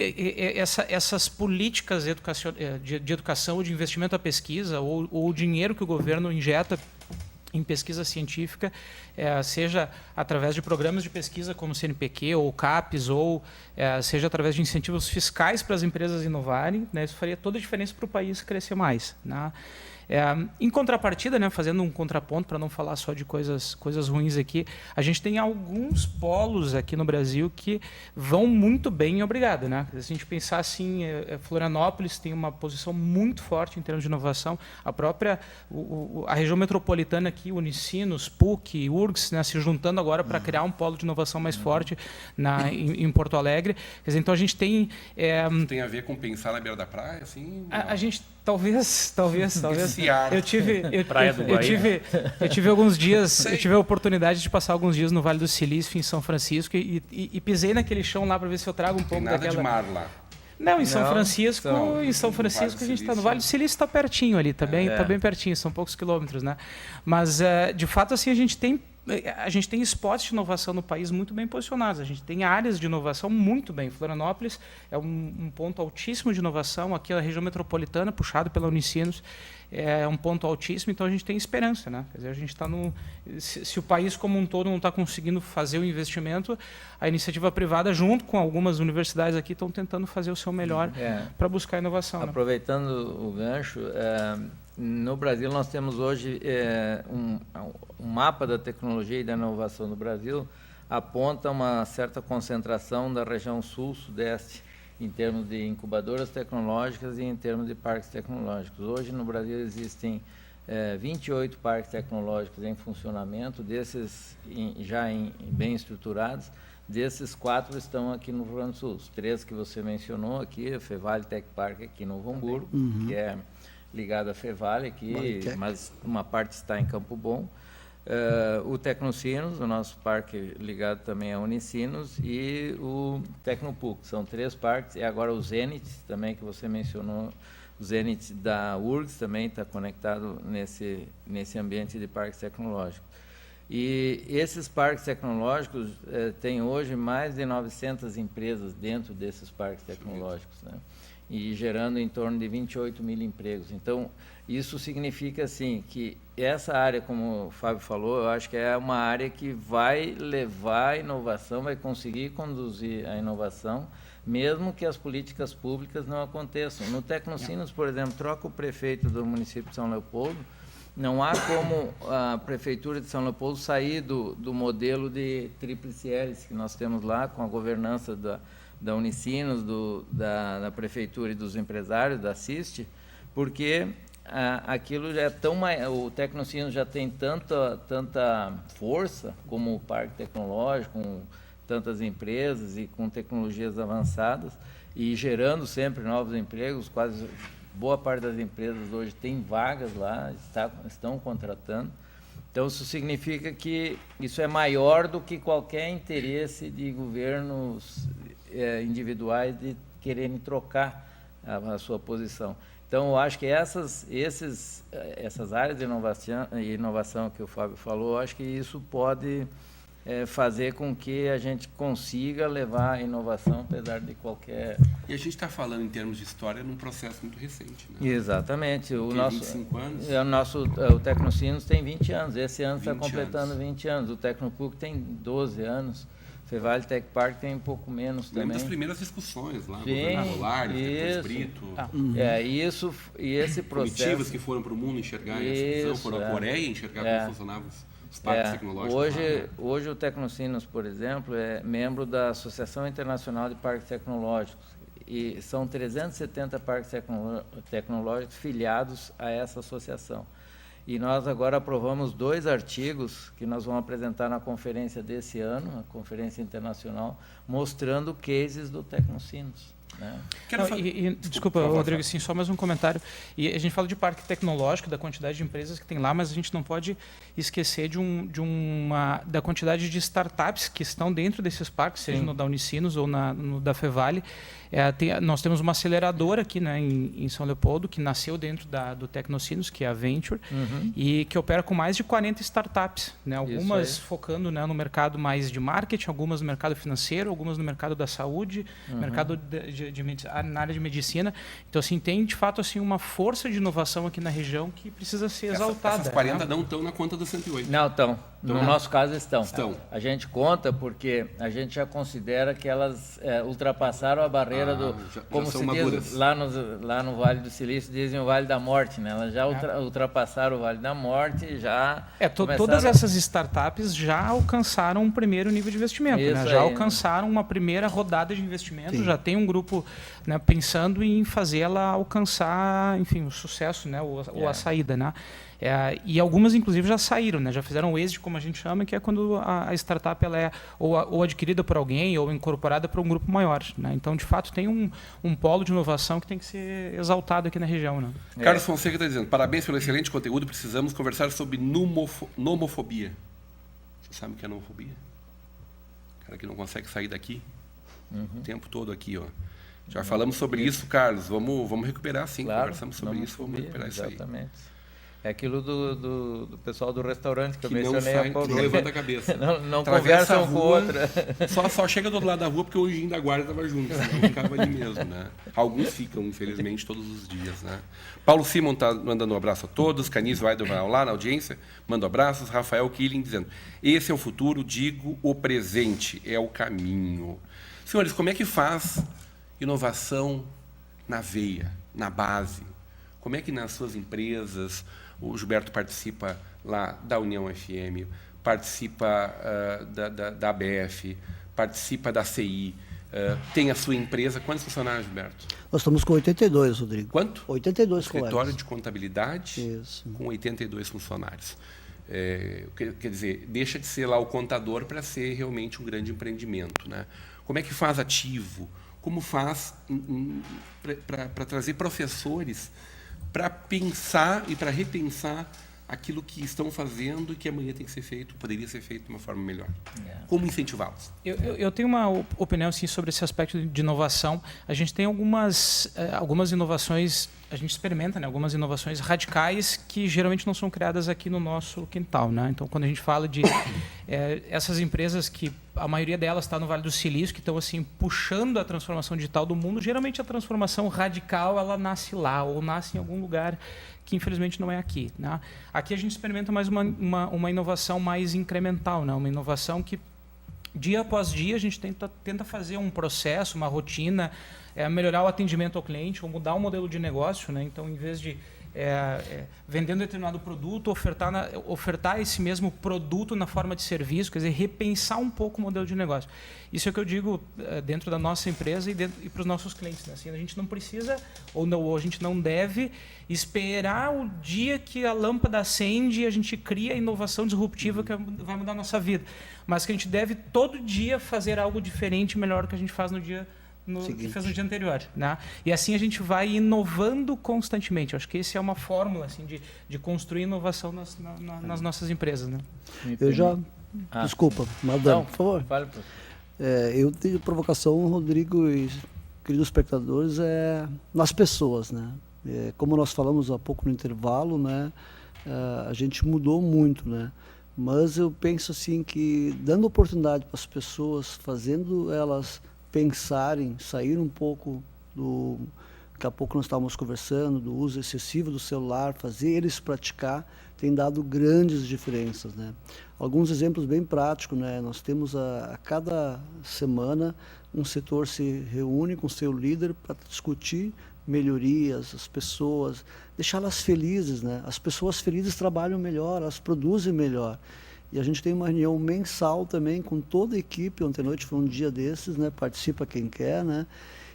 essas políticas de educação, de investimento à pesquisa, ou o dinheiro que o governo injeta em pesquisa científica, seja através de programas de pesquisa como o CNPq ou o CAPES, ou seja através de incentivos fiscais para as empresas inovarem, né? Isso faria toda a diferença para o país crescer mais, né? Em contrapartida, né, fazendo um contraponto, para não falar só de coisas ruins aqui, a gente tem alguns polos aqui no Brasil que vão muito bem, obrigado. Né? Se a gente pensar assim, Florianópolis tem uma posição muito forte em termos de inovação, a própria a região metropolitana aqui, Unicinos, PUC, URGS, né, se juntando agora para criar um polo de inovação mais forte em Porto Alegre. Quer dizer, então a gente tem... Isso tem a ver com pensar na beira da praia? Assim, a gente... Talvez. Esse ar. Eu tive alguns dias, eu tive a oportunidade de passar alguns dias no Vale do Silício, em São Francisco, e pisei naquele chão lá para ver se eu trago um pouco nada daquela... de mar lá. Não, em São Francisco a gente está no Vale do Silício, está pertinho ali, tá bem pertinho, são poucos quilômetros, né? Mas de fato assim a gente tem spots de inovação no país muito bem posicionados, a gente tem áreas de inovação muito bem. Florianópolis é um ponto altíssimo de inovação, aqui a região metropolitana, puxado pela Unicinos, é um ponto altíssimo, então a gente tem esperança, né? Quer dizer, a gente está se o país como um todo não está conseguindo fazer o investimento, a iniciativa privada, junto com algumas universidades aqui, estão tentando fazer o seu melhor para buscar inovação. Aproveitando o gancho, no Brasil nós temos hoje um mapa da tecnologia e da inovação no Brasil, aponta uma certa concentração da região sul-sudeste, em termos de incubadoras tecnológicas e em termos de parques tecnológicos. Hoje no Brasil existem 28 parques tecnológicos em funcionamento, desses bem estruturados, desses 4 estão aqui no Rio Grande do Sul. Os 3 que você mencionou aqui, a Fevale Tech Park aqui no Novo Hamburgo, que é ligado à Fevale aqui, mas uma parte está em Campo Bom. O Tecnocinos, o nosso parque ligado também à Unicinos, e o Tecnopuc. São 3 parques, e agora o Zenit, também que você mencionou, o Zenit da URGS também está conectado nesse ambiente de parques tecnológicos. E esses parques tecnológicos têm hoje mais de 900 empresas dentro desses parques tecnológicos, né? E gerando em torno de 28 mil empregos. Então, isso significa assim, que essa área, como o Fábio falou, eu acho que é uma área que vai levar a inovação, vai conseguir conduzir a inovação, mesmo que as políticas públicas não aconteçam. No Tecnocinos, por exemplo, troca o prefeito do município de São Leopoldo, não há como a Prefeitura de São Leopoldo sair do modelo de tríplice hélice que nós temos lá, com a governança da Unicinos, da Prefeitura e dos empresários, da CIST, porque aquilo já é o Tecnocinos já tem tanta força como o parque tecnológico, com tantas empresas e com tecnologias avançadas, e gerando sempre novos empregos. Boa parte das empresas hoje tem vagas lá, estão contratando. Então, isso significa que isso é maior do que qualquer interesse de governos individuais de quererem trocar a sua posição. Então, eu acho que essas áreas de inovação que o Fábio falou, eu acho que isso pode fazer com que a gente consiga levar a inovação, apesar de qualquer... E a gente está falando, em termos de história, num processo muito recente, né? Exatamente. O nosso 25 anos? O Tecnocinos tem 20 anos. Esse ano está completando 20 anos. O Tecnopuc tem 12 anos. Fevale Tech Park tem um pouco menos também. Lembro das primeiras discussões lá, Governadolar, depois Brito. E esse processo... Comitivas que foram para o mundo enxergar essa visão, foram à Coreia enxergar como funcionavam os parques tecnológicos. Hoje o Tecnocinos, por exemplo, é membro da Associação Internacional de Parques Tecnológicos, e são 370 parques tecnológicos filiados a essa associação. E nós agora aprovamos 2 artigos que nós vamos apresentar na conferência desse ano, a conferência internacional, mostrando cases do Tecnocinos, né? Desculpa, Rodrigo, sim, só mais um comentário. E a gente fala de parque tecnológico, da quantidade de empresas que tem lá, mas a gente não pode esquecer da quantidade de startups que estão dentro desses parques, seja no da Unicinos ou no da Fevale. Nós temos uma aceleradora aqui, né, em São Leopoldo, que nasceu dentro do Tecnocinos, que é a Venture, e que opera com mais de 40 startups, né, algumas focando, né, no mercado mais de marketing, algumas no mercado financeiro, algumas no mercado da saúde, mercado na área de medicina. Então, assim, tem de fato assim, uma força de inovação aqui na região que precisa ser exaltada. Essas 40 não estão na conta dos 108. Não estão. No nosso caso estão. Estão. A gente conta porque a gente já considera que elas ultrapassaram a barreira como se diz lá no Vale do Silício, dizem o Vale da Morte, né? Elas já ultrapassaram o Vale da Morte, já todas essas startups já alcançaram um primeiro nível de investimento, né? Já alcançaram uma primeira rodada de investimento, já tem um grupo, né, pensando em fazer ela alcançar, enfim, o sucesso, né, ou a saída, né? E algumas, inclusive, já saíram, né? Já fizeram o exit, como a gente chama, que é quando a startup ela é ou adquirida por alguém ou incorporada por um grupo maior, né? Então, de fato, tem um polo de inovação que tem que ser exaltado aqui na região, né? Carlos Fonseca está dizendo, parabéns pelo excelente conteúdo, precisamos conversar sobre nomofobia. Você sabe o que é nomofobia? O cara que não consegue sair daqui o tempo todo aqui, ó. Já falamos sobre isso, Carlos. Vamos recuperar, sim. Claro, conversamos sobre isso, vamos recuperar isso aí. Exatamente. É aquilo do pessoal do restaurante que eu mencionei há pouco. Não levanta a cabeça. Não conversam um com o outro. Só chega do outro lado da rua porque o anjinho da guarda estava junto, senão ficava ali mesmo, né? Alguns ficam, infelizmente, todos os dias, né? Paulo Simon está mandando um abraço a todos. Canis Weider vai lá na audiência, manda abraços. Rafael Killing dizendo, esse é o futuro, digo o presente, é o caminho. Senhores, como é que faz inovação na veia, na base? Como é que nas suas empresas, o Gilberto participa lá da União FM, participa da ABF, participa da CI, tem a sua empresa. Quantos funcionários, Gilberto? Nós estamos com 82, Rodrigo. Quanto? 82 Escritório colegas. de contabilidade. Isso. Com 82 funcionários. Quer dizer, deixa de ser lá o contador para ser realmente um grande empreendimento, né? Como é que faz ativo? Como faz para trazer professores para pensar e para repensar aquilo que estão fazendo e que amanhã tem que ser feito, poderia ser feito de uma forma melhor? Como incentivá-los? Eu tenho uma opinião assim, sobre esse aspecto de inovação. A gente tem algumas inovações, a gente experimenta, né, algumas inovações radicais que geralmente não são criadas aqui no nosso quintal, né? Então, quando a gente fala de essas empresas que a maioria delas está no Vale do Silício, que estão assim puxando a transformação digital do mundo, geralmente a transformação radical ela nasce lá ou nasce em algum lugar que infelizmente não é aqui, né? Aqui a gente experimenta mais uma inovação mais incremental, né? Uma inovação que dia após dia a gente tenta fazer um processo, uma rotina, melhorar o atendimento ao cliente ou mudar o modelo de negócio, né? Então, em vez de vendendo determinado produto, ofertar esse mesmo produto na forma de serviço, quer dizer, repensar um pouco o modelo de negócio. Isso é o que eu digo dentro da nossa empresa e para os nossos clientes, né? Assim, a gente não precisa ou a gente não deve esperar o dia que a lâmpada acende e a gente cria a inovação disruptiva que vai mudar a nossa vida, mas que a gente deve todo dia fazer algo diferente, melhor do que a gente faz que fez no dia anterior, né? E assim a gente vai inovando constantemente. Eu acho que essa é uma fórmula assim, de construir inovação nas nossas empresas, né? Eu já... Desculpa, madame, por favor. Fale, eu tenho provocação, Rodrigo e queridos espectadores, nas pessoas, né? Como nós falamos há pouco no intervalo, né? A gente mudou muito, né? Mas eu penso assim que dando oportunidade para as pessoas, fazendo elas pensarem, sair um pouco daqui a pouco nós estávamos conversando, do uso excessivo do celular, fazer eles praticar, tem dado grandes diferenças, né? Alguns exemplos bem práticos, né? Nós temos a cada semana um setor se reúne com o seu líder para discutir melhorias, as pessoas, deixá-las felizes, né? As pessoas felizes trabalham melhor, elas produzem melhor. E a gente tem uma reunião mensal também com toda a equipe. Ontem à noite foi um dia desses, né? Participa quem quer, né?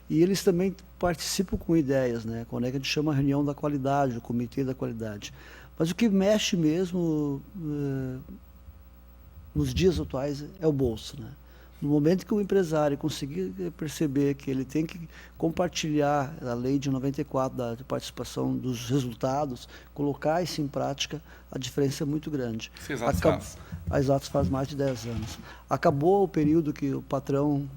E eles também participam com ideias, né? Quando é que a gente chama a reunião da qualidade, o comitê da qualidade. Mas o que mexe mesmo nos dias atuais é o bolso, né? No momento que o empresário conseguir perceber que ele tem que compartilhar a lei de 94 da participação dos resultados, colocar isso em prática, a diferença é muito grande. A Exatos faz mais de 10 anos. Acabou o período que o patrão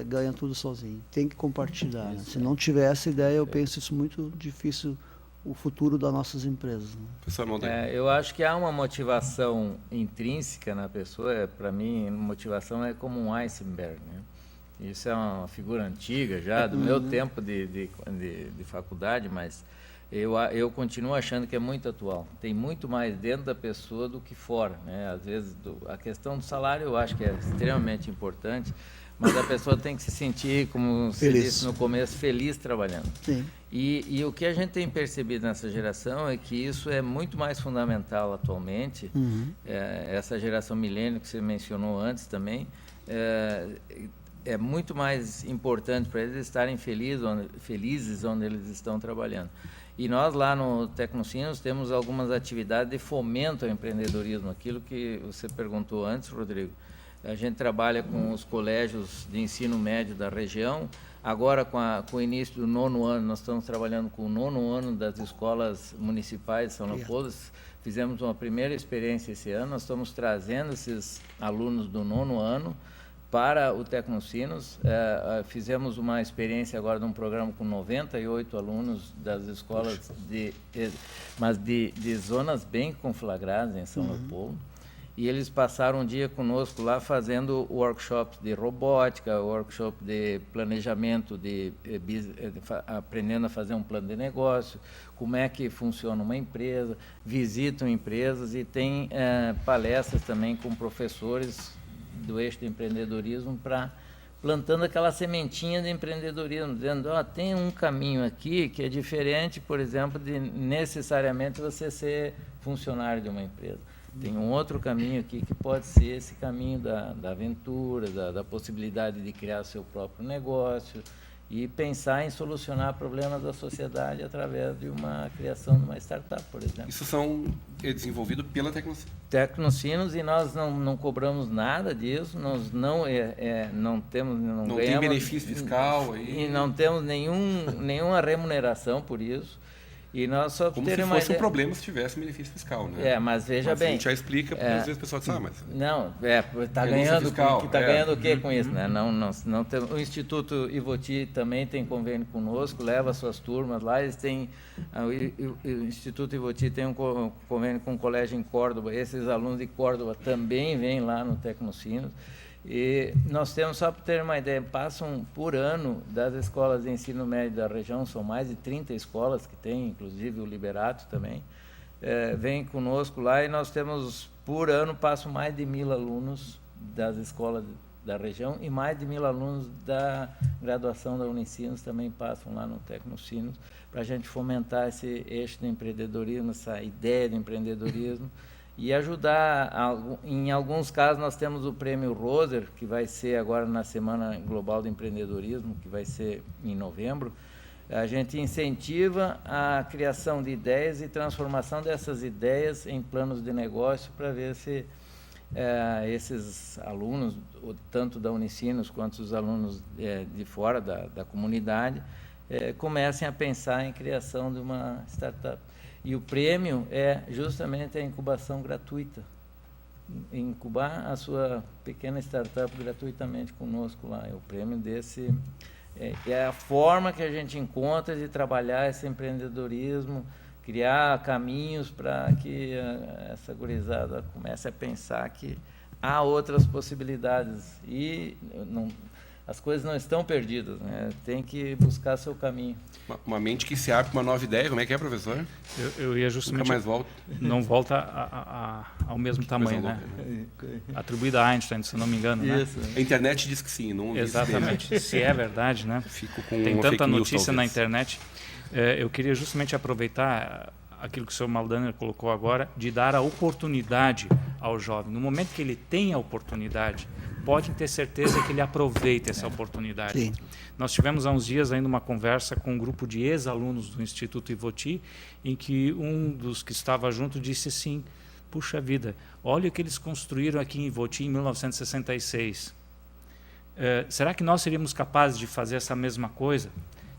ganha tudo sozinho. Tem que compartilhar. Né? Se não tiver essa ideia, eu penso isso muito difícil o futuro das nossas empresas. Né? Eu acho que há uma motivação intrínseca na pessoa. Para mim, motivação é como um iceberg, né? Isso é uma figura antiga já, do meu tempo de faculdade, mas eu continuo achando que é muito atual. Tem muito mais dentro da pessoa do que fora, né? Às vezes, a questão do salário eu acho que é extremamente importante, mas a pessoa tem que se sentir, como você disse no começo, feliz trabalhando. Sim. E o que a gente tem percebido nessa geração é que isso é muito mais fundamental atualmente. Essa geração milênio que você mencionou antes também, é muito mais importante para eles estarem felizes onde eles estão trabalhando. E nós lá no Tecnocinos temos algumas atividades de fomento ao empreendedorismo, aquilo que você perguntou antes, Rodrigo. A gente trabalha com os colégios de ensino médio da região. Agora, com o início do 9º ano, nós estamos trabalhando com o 9º ano das escolas municipais de São Leopoldo. Fizemos uma primeira experiência esse ano, nós estamos trazendo esses alunos do 9º ano para o Tecnocinos. Fizemos uma experiência agora de um programa com 98 alunos das escolas, mas de zonas bem conflagradas em São Leopoldo. E eles passaram um dia conosco lá fazendo workshops de robótica, workshop de planejamento, aprendendo a fazer um plano de negócio, como é que funciona uma empresa, visitam empresas e tem palestras também com professores do eixo do empreendedorismo plantando aquela sementinha de empreendedorismo, dizendo, tem um caminho aqui que é diferente, por exemplo, de necessariamente você ser funcionário de uma empresa. Tem um outro caminho aqui que pode ser esse caminho da aventura, da possibilidade de criar seu próprio negócio e pensar em solucionar problemas da sociedade através de uma criação de uma startup, por exemplo. Isso é desenvolvido pela Tecnocinos? Tecnocinos, e nós não cobramos nada disso, nós não temos... Não ganhamos, tem benefício fiscal aí? E não temos nenhuma remuneração por isso. E nós só como se fosse um problema se tivesse benefício fiscal, né? Mas veja bem... A gente já explica, porque às vezes o pessoal diz, mas... Não, está ganhando, ganhando o que com isso, né? Não tem, o Instituto Ivoti também tem convênio conosco, leva suas turmas lá, eles têm... O Instituto Ivoti tem um convênio com o colégio em Córdoba, esses alunos de Córdoba também vêm lá no Tecnocinos. E nós temos, só para ter uma ideia, passam por ano das escolas de ensino médio da região, são mais de 30 escolas que tem, inclusive o Liberato também, vem conosco lá, e nós temos, por ano, passam mais de 1.000 alunos das escolas da região e mais de 1.000 alunos da graduação da Unicinos também passam lá no Tecnocinos, para a gente fomentar esse eixo do empreendedorismo, essa ideia de empreendedorismo, e ajudar. Em alguns casos nós temos o prêmio Roser, que vai ser agora na Semana Global do Empreendedorismo, que vai ser em novembro. A gente incentiva a criação de ideias e transformação dessas ideias em planos de negócio, para ver se esses alunos, tanto da Unicinos quanto os alunos de fora da comunidade, comecem a pensar em criação de uma startup. E o prêmio é justamente a incubação gratuita. Incubar a sua pequena startup gratuitamente conosco lá. O prêmio desse é a forma que a gente encontra de trabalhar esse empreendedorismo, criar caminhos para que essa gurizada comece a pensar que há outras possibilidades. E as coisas não estão perdidas, né? Tem que buscar seu caminho. Uma mente que se abre para uma nova ideia, como é que é, professor? Eu ia justamente... Nunca mais volta. Não volta ao mesmo tamanho, né? Atribuída a Einstein, se não me engano, isso, né? A internet diz que sim, não exatamente. Se é verdade, né? Fico com tem uma tanta fake news, notícia na talvez. internet. Eu queria justamente aproveitar aquilo que o senhor Maldaner colocou agora, de dar a oportunidade ao jovem. No momento que ele tem a oportunidade, pode ter certeza que ele aproveita essa oportunidade. Sim. Nós tivemos há uns dias ainda uma conversa com um grupo de ex-alunos do Instituto Ivoti, em que um dos que estava junto disse assim, puxa vida, olha o que eles construíram aqui em Ivoti em 1966. Será que nós seríamos capazes de fazer essa mesma coisa?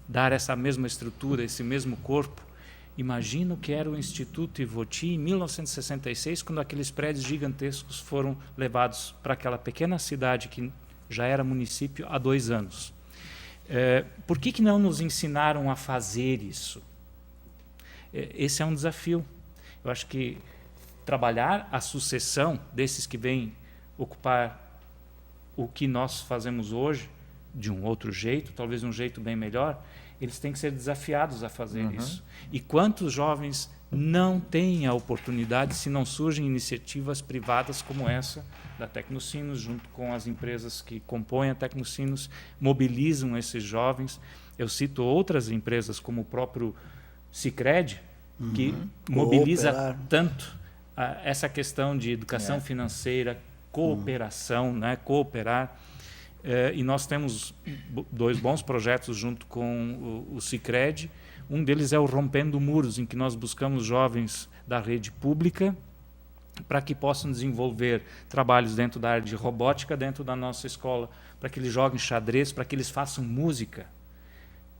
Dar essa mesma estrutura, esse mesmo corpo? Imagina o que era o Instituto Ivoti em 1966, quando aqueles prédios gigantescos foram levados para aquela pequena cidade que já era município há 2 anos. Por que não nos ensinaram a fazer isso? Esse é um desafio. Eu acho que trabalhar a sucessão desses que vêm ocupar o que nós fazemos hoje, de um outro jeito, talvez um jeito bem melhor, eles têm que ser desafiados a fazer isso. E quantos jovens não têm a oportunidade se não surgem iniciativas privadas como essa da Tecnosinos, junto com as empresas que compõem a Tecnosinos, mobilizam esses jovens. Eu cito outras empresas, como o próprio Sicredi, que mobiliza tanto essa questão de educação financeira, cooperação, né? Cooperar. E nós temos 2 bons projetos junto com o Sicredi. Um deles é o Rompendo Muros, em que nós buscamos jovens da rede pública para que possam desenvolver trabalhos dentro da área de robótica dentro da nossa escola, para que eles joguem xadrez, para que eles façam música.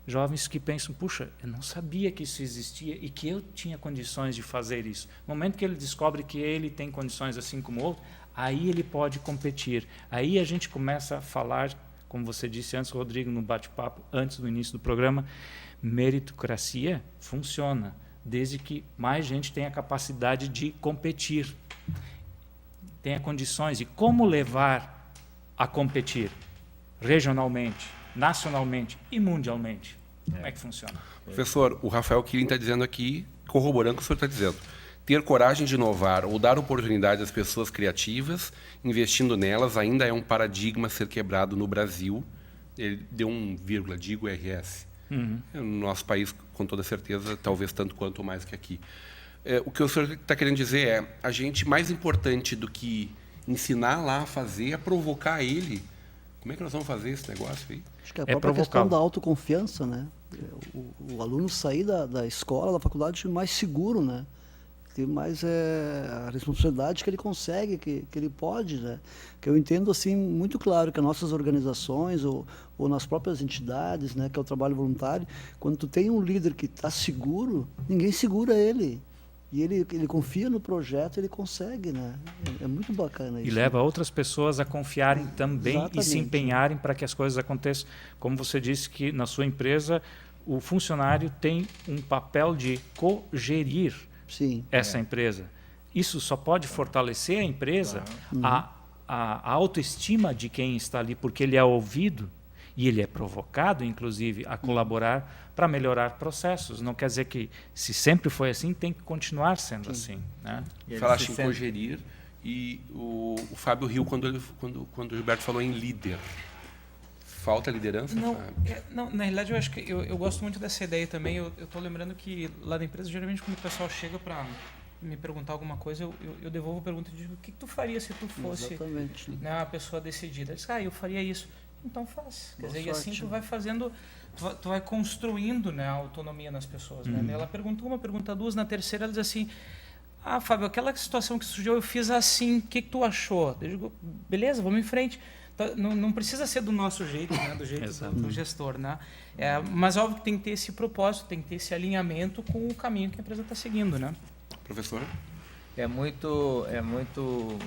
Jovens que pensam, puxa, eu não sabia que isso existia e que eu tinha condições de fazer isso. No momento que ele descobre que ele tem condições assim como o outro, aí ele pode competir. Aí a gente começa a falar, como você disse antes, Rodrigo, no bate-papo, antes do início do programa, meritocracia funciona, desde que mais gente tenha capacidade de competir, tenha condições. E como levar a competir regionalmente, nacionalmente e mundialmente? Como é que funciona? Professor, o Rafael Killing está dizendo aqui, corroborando o que o senhor está dizendo, ter coragem de inovar ou dar oportunidade às pessoas criativas, investindo nelas, ainda é um paradigma a ser quebrado no Brasil. Ele deu um vírgula, digo RS. No nosso país, com toda certeza, talvez tanto quanto ou mais que aqui. O que o senhor está querendo dizer é, a gente, mais importante do que ensinar lá a fazer, é provocar ele. Como é que nós vamos fazer esse negócio aí? Acho que a própria questão da autoconfiança, né? O aluno sair da escola, da faculdade mais seguro, né? Ter mais a responsabilidade que ele consegue, que ele pode, né? Que eu entendo assim muito claro que as nossas organizações ou nas próprias entidades, né, que é o trabalho voluntário, quando tu tem um líder que está seguro, ninguém segura ele. E ele confia no projeto, ele consegue, né? É muito bacana isso. E leva outras pessoas a confiarem também. Exatamente. E se empenharem para que as coisas aconteçam. Como você disse que na sua empresa o funcionário tem um papel de cogerir essa empresa. Isso só pode fortalecer a empresa, a autoestima de quem está ali, porque ele é ouvido e ele é provocado, inclusive, a colaborar para melhorar processos. Não quer dizer que, se sempre foi assim, tem que continuar sendo assim. Né? Falaste em cogerir, e o Fábio riu quando o Gilberto falou em líder. Falta liderança? Não, na realidade, eu acho que eu gosto muito dessa ideia também. Eu estou lembrando que lá na empresa, geralmente, quando o pessoal chega para me perguntar alguma coisa, eu devolvo a pergunta e digo, o que tu faria se tu fosse, né, uma pessoa decidida? Eu disse, eu faria isso. Então faz. Quer dizer, e assim tu vai fazendo, tu vai construindo, né, a autonomia nas pessoas. Né? Ela pergunta uma, pergunta duas, na terceira ela diz assim, Fábio, aquela situação que surgiu, eu fiz assim, o que tu achou? Eu digo, beleza, vamos em frente. Não precisa ser do nosso jeito, né, do jeito do gestor. Né? Mas óbvio que tem que ter esse propósito, tem que ter esse alinhamento com o caminho que a empresa está seguindo. Né? Professor? É muito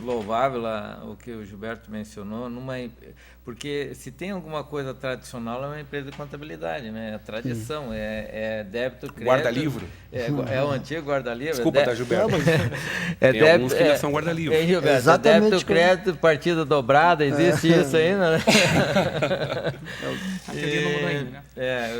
louvável o que o Gilberto mencionou, porque se tem alguma coisa tradicional, é uma empresa de contabilidade, né? A tradição, é débito, crédito... Guarda-livro. É o antigo guarda-livro. Desculpa, tá, Gilberto. Tem débito, alguns que ainda são guarda-livro. Exatamente. Débito, crédito, partida dobrada, existe isso ainda, né?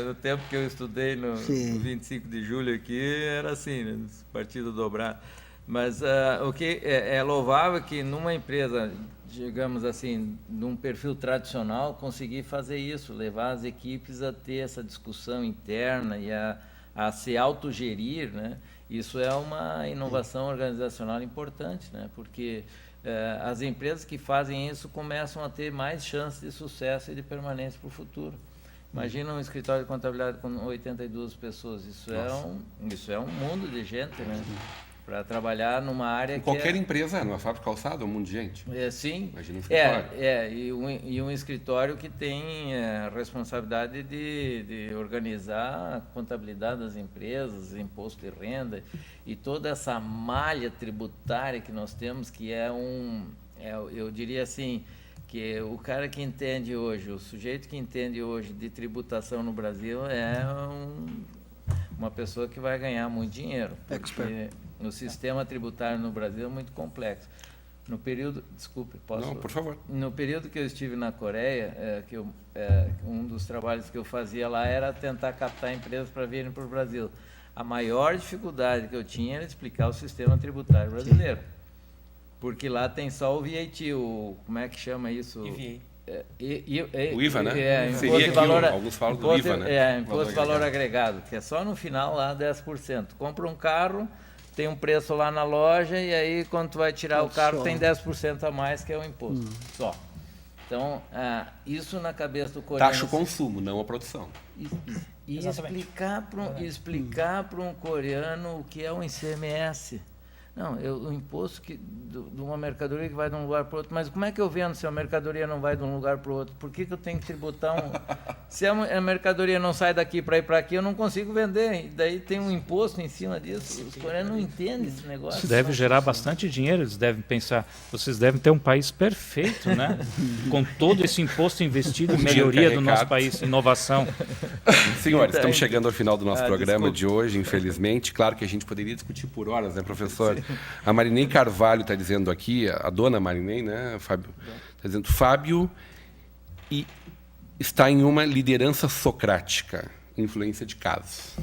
No tempo que eu estudei no 25 de julho aqui, era assim, né? Partida dobrada. Mas o que é louvável que numa empresa, digamos assim, num perfil tradicional, conseguir fazer isso, levar as equipes a ter essa discussão interna e a se autogerir, né? Isso é uma inovação organizacional importante, né? Porque as empresas que fazem isso começam a ter mais chances de sucesso e de permanência para o futuro. Imagina um escritório de contabilidade com 82 pessoas, isso é um mundo de gente, né? Para trabalhar numa área que qualquer empresa, numa fábrica de calçado, um monte de gente. Sim. Imagina um escritório. E um escritório que tem a responsabilidade de organizar a contabilidade das empresas, imposto de renda e toda essa malha tributária que nós temos, que eu diria assim, que o cara que entende hoje, o sujeito que entende hoje de tributação no Brasil uma pessoa que vai ganhar muito dinheiro. Porque o sistema tributário no Brasil é muito complexo. No período, desculpe, posso? Não, por favor. No período que eu estive na Coreia, um dos trabalhos que eu fazia lá era tentar captar empresas para virem para o Brasil. A maior dificuldade que eu tinha era explicar o sistema tributário brasileiro, porque lá tem só o VAT, como é que chama isso? O IVA, né? Imposto de valor, alguns falam do IVA, né? Imposto de valor agregado, que é só no final lá 10%. Compra um carro, tem um preço lá na loja e aí quando tu vai tirar o carro tem 10% a mais, que é o imposto, só. Então, isso na cabeça do coreano... Taxa o consumo, não a produção. E explicar para um coreano o que é um ICMS. Não, o imposto de uma mercadoria que vai de um lugar para o outro. Mas como é que eu vendo se a mercadoria não vai de um lugar para o outro? Por que eu tenho que tributar Se a mercadoria não sai daqui para ir para aqui, eu não consigo vender. E daí tem um imposto em cima disso. Os coreanos não entendem esse negócio. Isso deve gerar bastante dinheiro. Eles devem pensar, vocês devem ter um país perfeito, né? Com todo esse imposto investido em melhoria do nosso país, inovação. Senhores, estamos chegando ao final do nosso programa de hoje, infelizmente. Claro que a gente poderia discutir por horas, né, professor? A Marinei Carvalho está dizendo aqui, a dona Marinei, né, Fábio, está dizendo, Fábio está em uma liderança socrática, influência de casos.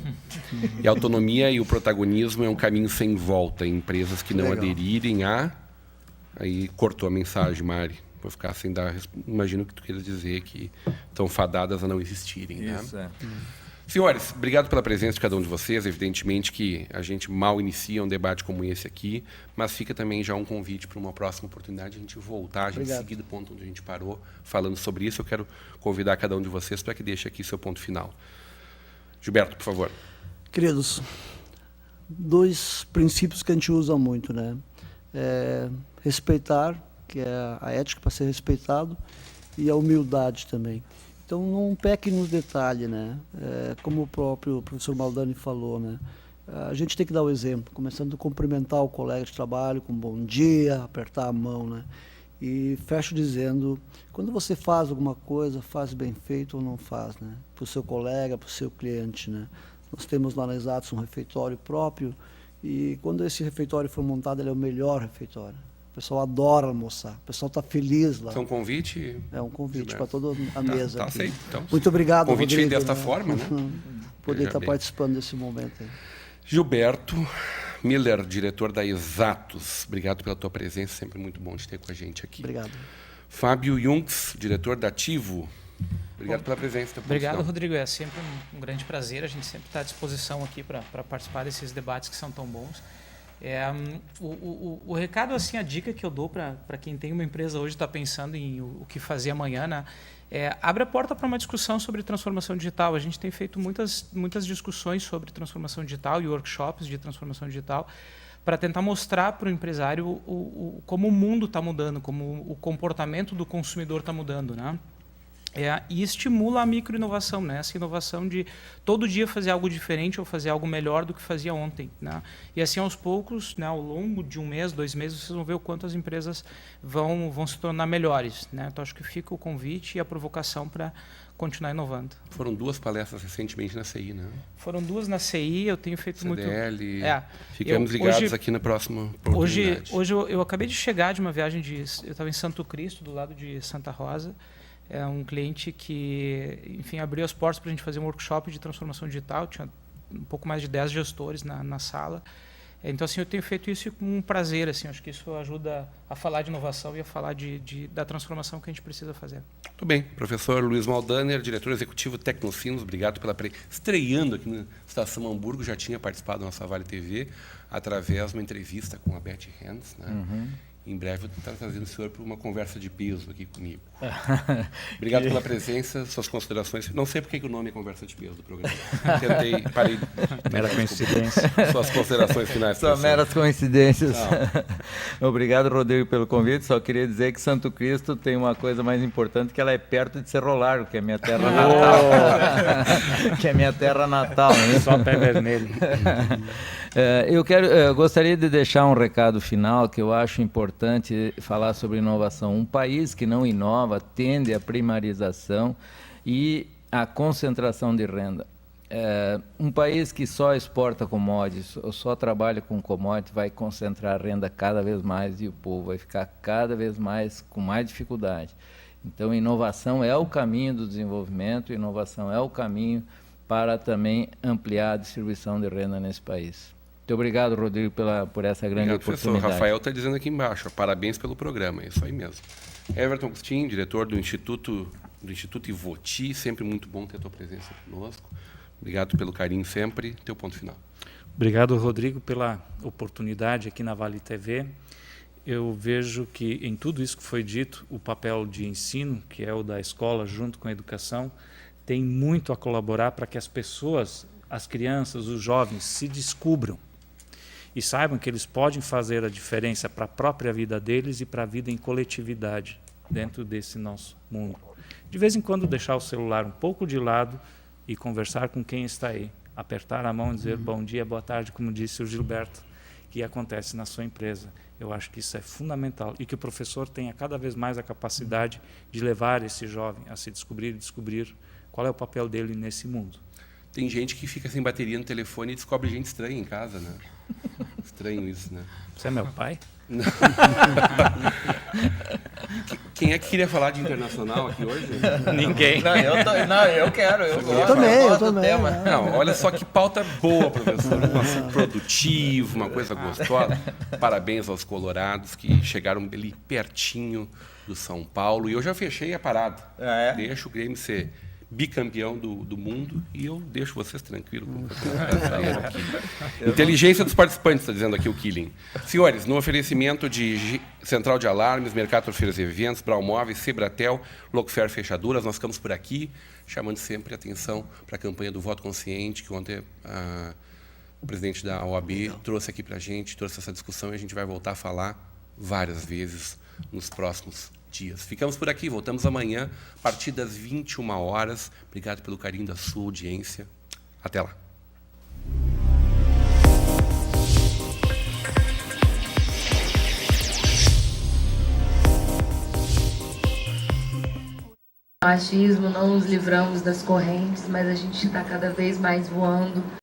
E a autonomia e o protagonismo é um caminho sem volta em empresas que não aderirem a... Aí cortou a mensagem, Mari. Vou ficar sem dar... Imagino que tu queira dizer que estão fadadas a não existirem. Isso, né? Senhores, obrigado pela presença de cada um de vocês. Evidentemente que a gente mal inicia um debate como esse aqui, mas fica também já um convite para uma próxima oportunidade a gente voltar, a gente seguir do ponto onde a gente parou falando sobre isso. Eu quero convidar cada um de vocês para que deixe aqui seu ponto final. Gilberto, por favor. Queridos, 2 princípios que a gente usa muito, né? Respeitar, que é a ética para ser respeitado, e a humildade também. Então, não peque nos detalhes, né? Como o próprio professor Maldani falou, né? A gente tem que dar o exemplo, começando a cumprimentar o colega de trabalho com bom dia, apertar a mão, né? E fecho dizendo, quando você faz alguma coisa, faz bem feito ou não faz, né? Para o seu colega, para o seu cliente, né? Nós temos lá na Exatos um refeitório próprio e quando esse refeitório for montado, ele é o melhor refeitório. O pessoal adora almoçar, o pessoal está feliz lá. É um convite? É um convite para toda a mesa. Tá aceito, então. Muito obrigado, convite Rodrigo, desta forma, né? Poder estar participando desse momento aí. Gilberto Miller, diretor da Exatos, obrigado pela tua presença, sempre muito bom te ter com a gente aqui. Obrigado. Fábio Junks, diretor da Ativo, obrigado pela presença. Obrigado, Rodrigo, é sempre um grande prazer, a gente sempre está à disposição aqui para participar desses debates que são tão bons. O recado, assim, a dica que eu dou para quem tem uma empresa hoje está pensando em o que fazer amanhã, né? Abre a porta para uma discussão sobre transformação digital. A gente tem feito muitas discussões sobre transformação digital e workshops de transformação digital para tentar mostrar para o empresário como o mundo está mudando, como o comportamento do consumidor está mudando, né? E estimula a microinovação, né? Essa inovação de todo dia fazer algo diferente ou fazer algo melhor do que fazia ontem, né? E assim, aos poucos, né, ao longo de 1 mês, 2 meses, vocês vão ver o quanto as empresas vão se tornar melhores, né? Então, acho que fica o convite e a provocação para continuar inovando. Foram 2 palestras recentemente na CI, né? Foram 2 na CI, eu tenho feito CDL, ficamos ligados aqui na próxima oportunidade. Hoje eu acabei de chegar de uma viagem eu estava em Santo Cristo, do lado de Santa Rosa. É um cliente que, enfim, abriu as portas para a gente fazer um workshop de transformação digital. Tinha um pouco mais de 10 gestores na sala. Então, assim, eu tenho feito isso com um prazer. Assim, acho que isso ajuda a falar de inovação e a falar da transformação que a gente precisa fazer. Muito bem. Professor Luiz Maldaner, diretor executivo Tecnocinos, obrigado pela estreando aqui na Estação Hamburgo. Já tinha participado da nossa Vale TV através de uma entrevista com a Beth Hans, né? Em breve eu vou estar trazendo o senhor para uma conversa de peso aqui comigo. Obrigado pela presença, suas considerações. Não sei por que o nome é Conversa de Peso do programa. Parei. Mera coincidência. Suas considerações finais. Só meras coincidências. Obrigado, Rodrigo, pelo convite. Só queria dizer que Santo Cristo tem uma coisa mais importante, que ela é perto de Cerro Largo, que é minha terra natal. Que é minha terra natal. Né? Só pé vermelho. Eu gostaria de deixar um recado final que eu acho importante falar sobre inovação. Um país que não inova tende à primarização e à concentração de renda. Um país que só exporta commodities ou só trabalha com commodities vai concentrar a renda cada vez mais e o povo vai ficar cada vez mais com mais dificuldade. Então, inovação é o caminho do desenvolvimento, inovação é o caminho para também ampliar a distribuição de renda nesse país. Muito obrigado, Rodrigo, por essa grande oportunidade. Professor. Rafael está dizendo aqui embaixo, parabéns pelo programa, é isso aí mesmo. Everton Agostinho, diretor do Instituto Ivoti, sempre muito bom ter a tua presença conosco. Obrigado pelo carinho sempre. Teu ponto final. Obrigado, Rodrigo, pela oportunidade aqui na Vale TV. Eu vejo que em tudo isso que foi dito, o papel de ensino, que é o da escola junto com a educação, tem muito a colaborar para que as pessoas, as crianças, os jovens se descubram e saibam que eles podem fazer a diferença para a própria vida deles e para a vida em coletividade dentro desse nosso mundo. De vez em quando deixar o celular um pouco de lado e conversar com quem está aí, apertar a mão e dizer bom dia, boa tarde, como disse o Gilberto, que acontece na sua empresa. Eu acho que isso é fundamental e que o professor tenha cada vez mais a capacidade de levar esse jovem a se descobrir e descobrir qual é o papel dele nesse mundo. Tem gente que fica sem bateria no telefone e descobre gente estranha em casa, né? Estranho isso, né? Você é meu pai? Não. Quem é que queria falar de internacional aqui hoje? Ninguém. Eu quero. Eu também. Não, olha só que pauta boa, professor. Um produtivo, uma coisa gostosa. Parabéns aos colorados que chegaram ali pertinho do São Paulo. E eu já fechei a parada. Deixa o Grêmio ser bicampeão do mundo e eu deixo vocês tranquilos. Inteligência dos participantes, está dizendo aqui o Killing. Senhores, no oferecimento de Central de Alarmes, Mercator Feiras e Eventos, Braumóveis, Sebratel, Locfer Fechaduras, nós ficamos por aqui, chamando sempre a atenção para a campanha do voto consciente, que ontem o presidente da OAB trouxe aqui para a gente, trouxe essa discussão e a gente vai voltar a falar várias vezes nos próximos dias. Ficamos por aqui, voltamos amanhã, a partir das 21 horas. Obrigado pelo carinho da sua audiência. Até lá. Machismo, não nos livramos das correntes, mas a gente está cada vez mais voando